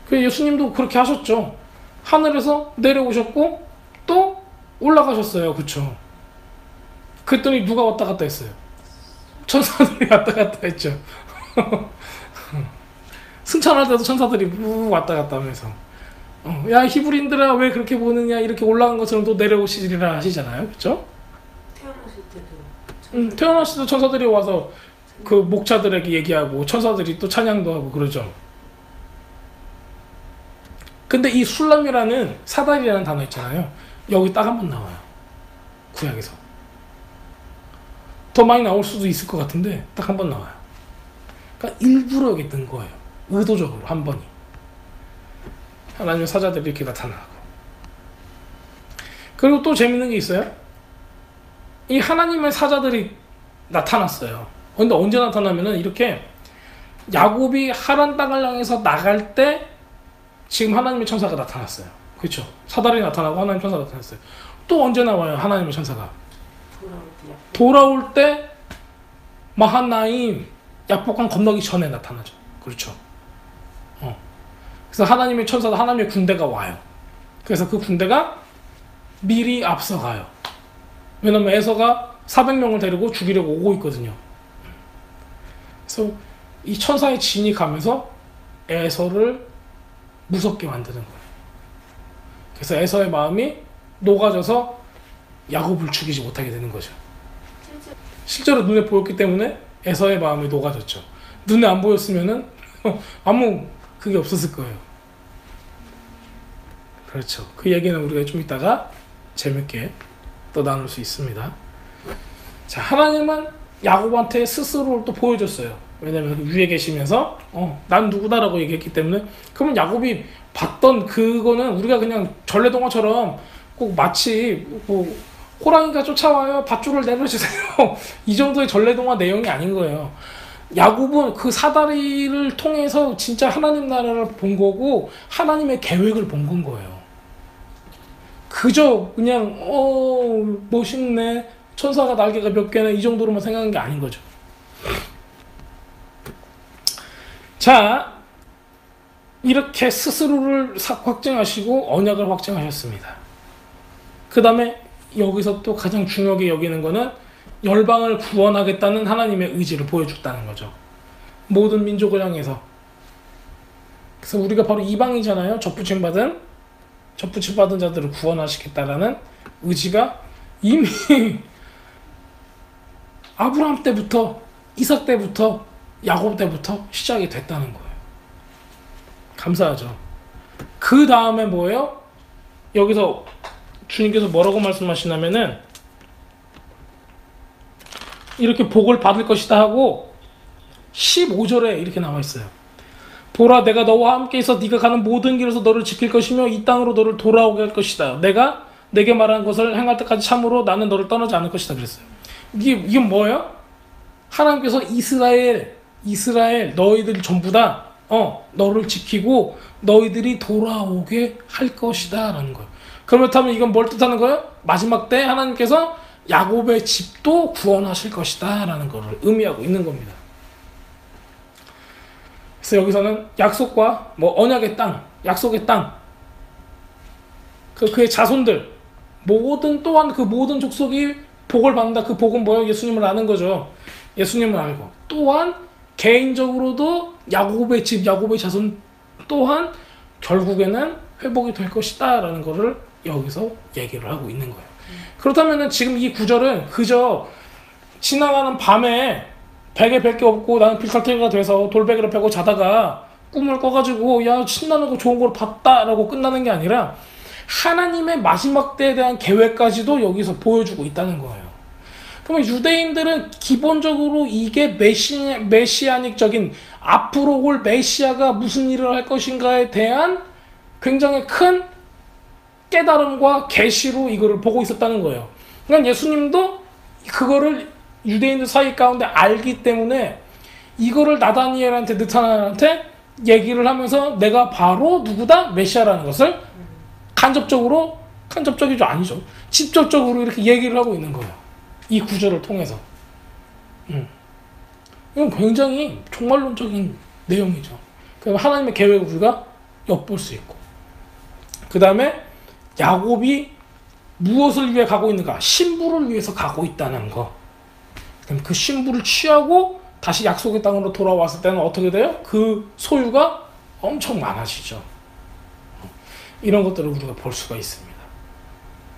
그 예수님도 그렇게 하셨죠. 하늘에서 내려오셨고 또 올라가셨어요. 그쵸? 그랬더니 누가 왔다 갔다 했어요? 천사들이 왔다 갔다 했죠. 승천할 때도 천사들이 왔다 갔다 하면서 야 히브리인들아 왜 그렇게 보느냐, 이렇게 올라간 것처럼 또 내려오시리라 하시잖아요. 그쵸? 태어나실 때도 태어났을 때도 천사들이 와서 그 목자들에게 얘기하고 천사들이 또 찬양도 하고 그러죠. 근데 이 술람이라는 사다리라는 단어 있잖아요. 여기 딱 한 번 나와요. 구약에서. 더 많이 나올 수도 있을 것 같은데 딱 한 번 나와요. 그러니까 일부러 여기 뜬 거예요. 의도적으로 한 번이. 하나님의 사자들이 이렇게 나타나고. 그리고 또 재밌는 게 있어요. 이 하나님의 사자들이 나타났어요. 근데 언제 나타나면은 이렇게 야곱이 하란 땅을 향해서 나갈 때 지금 하나님의 천사가 나타났어요. 그렇죠? 사다리 나타나고 하나님 천사가 나타났어요. 또 언제 나와요? 하나님의 천사가 돌아올 때 마하나임 약복강 건너기 전에 나타나죠. 그렇죠? 그래서 하나님의 천사가 하나님의 군대가 와요. 그래서 그 군대가 미리 앞서가요. 왜냐면 에서가 400명을 데리고 죽이려고 오고 있거든요. 그래서 이 천사의 진이 가면서 에서를 무섭게 만드는 거예요. 그래서 에서의 마음이 녹아져서 야곱을 죽이지 못하게 되는 거죠. 실제로 눈에 보였기 때문에 에서의 마음이 녹아졌죠. 눈에 안 보였으면은 아무 그게 없었을 거예요. 그렇죠. 그 얘기는 우리가 좀 이따가 재밌게 또 나눌 수 있습니다. 자, 하나님은 야곱한테 스스로를 또 보여줬어요. 왜냐면 위에 계시면서 난 누구다라고 얘기했기 때문에. 그러면 야곱이 봤던 그거는 우리가 그냥 전래동화처럼 꼭 마치 뭐 호랑이가 쫓아와요 밧줄을 내려주세요 이 정도의 전래동화 내용이 아닌 거예요. 야곱은 그 사다리를 통해서 진짜 하나님 나라를 본 거고 하나님의 계획을 본 건 거예요. 그저 그냥 멋있네 천사가 날개가 몇 개네 이 정도로만 생각한 게 아닌 거죠. 자, 이렇게 스스로를 확증하시고 언약을 확증하셨습니다. 그 다음에 여기서 또 가장 중요하게 여기는 거는 열방을 구원하겠다는 하나님의 의지를 보여줬다는 거죠. 모든 민족을 향해서. 그래서 우리가 바로 이방이잖아요. 접붙임받은 자들을 구원하시겠다라는 의지가 이미 아브라함 때부터 이삭 때부터 야곱 때부터 시작이 됐다는 거예요. 감사하죠. 그 다음에 뭐예요? 여기서 주님께서 뭐라고 말씀하시냐면은 이렇게 복을 받을 것이다 하고 15절에 이렇게 나와 있어요. 보라 내가 너와 함께 있어 네가 가는 모든 길에서 너를 지킬 것이며 이 땅으로 너를 돌아오게 할 것이다. 내가 내게 말한 것을 행할 때까지 참으로 나는 너를 떠나지 않을 것이다 그랬어요. 이게 뭐예요? 하나님께서 이스라엘 너희들이 전부 다 너를 지키고 너희들이 돌아오게 할 것이다 라는 거예요. 그렇다면 이건 뭘 뜻하는 거예요? 마지막 때 하나님께서 야곱의 집도 구원하실 것이다 라는 것을 의미하고 있는 겁니다. 그래서 여기서는 약속과 언약의 땅, 약속의 땅, 그의 자손들 또한 그 모든 족속이 복을 받는다. 그 복은 뭐예요? 예수님을 아는 거죠. 예수님을 알고 또한 개인적으로도 야곱의 집, 야곱의 자손 또한 결국에는 회복이 될 것이다 라는 것을 여기서 얘기를 하고 있는 거예요. 그렇다면 지금 이 구절은 그저 지나가는 밤에 베개 벨 게 없고 나는 빌살테가 돼서 돌베개를 베고 자다가 꿈을 꿔가지고 야 신나는 거 좋은 걸 봤다 라고 끝나는 게 아니라 하나님의 마지막 때에 대한 계획까지도 여기서 보여주고 있다는 거예요. 그러면 유대인들은 기본적으로 이게 메시아닉적인 앞으로 올 메시아가 무슨 일을 할 것인가에 대한 굉장히 큰 깨달음과 계시로 이거를 보고 있었다는 거예요. 그러니까 예수님도 그거를 유대인들 사이 가운데 알기 때문에 이거를 나다니엘한테 느타나엘한테 얘기를 하면서 내가 바로 누구다? 메시아라는 것을 간접적이죠 아니죠. 직접적으로 이렇게 얘기를 하고 있는 거예요. 이 구절을 통해서. 이건 굉장히 종말론적인 내용이죠. 그럼 하나님의 계획을 우리가 엿볼 수 있고 그 다음에 야곱이 무엇을 위해 가고 있는가? 신부를 위해서 가고 있다는 거. 그럼 그 신부를 취하고 다시 약속의 땅으로 돌아왔을 때는 어떻게 돼요? 그 소유가 엄청 많아지죠. 이런 것들을 우리가 볼 수가 있습니다.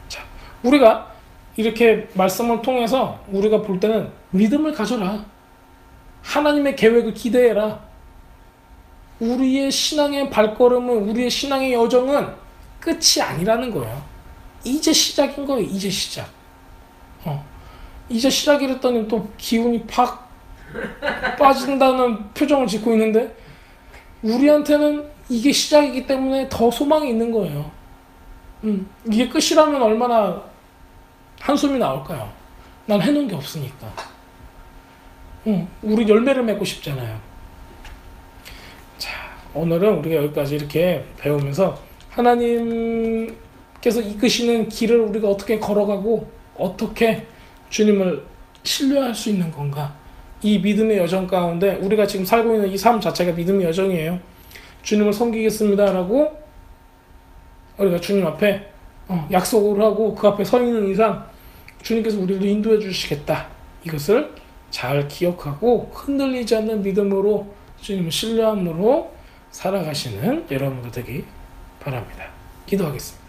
자, 우리가 이렇게 말씀을 통해서 우리가 볼 때는 믿음을 가져라. 하나님의 계획을 기대해라. 우리의 신앙의 발걸음은 우리의 신앙의 여정은 끝이 아니라는 거예요. 이제 시작인 거예요. 이제 시작. 이제 시작이랬더니 또 기운이 팍 빠진다는 표정을 짓고 있는데 우리한테는 이게 시작이기 때문에 더 소망이 있는 거예요. 이게 끝이라면 얼마나 한숨이 나올까요? 난 해놓은 게 없으니까. 우리 열매를 맺고 싶잖아요. 자, 오늘은 우리가 여기까지 이렇게 배우면서 하나님께서 이끄시는 길을 우리가 어떻게 걸어가고 어떻게 주님을 신뢰할 수 있는 건가, 이 믿음의 여정 가운데 우리가 지금 살고 있는 이 삶 자체가 믿음의 여정이에요. 주님을 섬기겠습니다 라고 우리가 주님 앞에 약속을 하고 그 앞에 서 있는 이상 주님께서 우리를 인도해 주시겠다, 이것을 잘 기억하고 흔들리지 않는 믿음으로 주님을 신뢰함으로 살아가시는 여러분들 되기 바랍니다. 기도하겠습니다.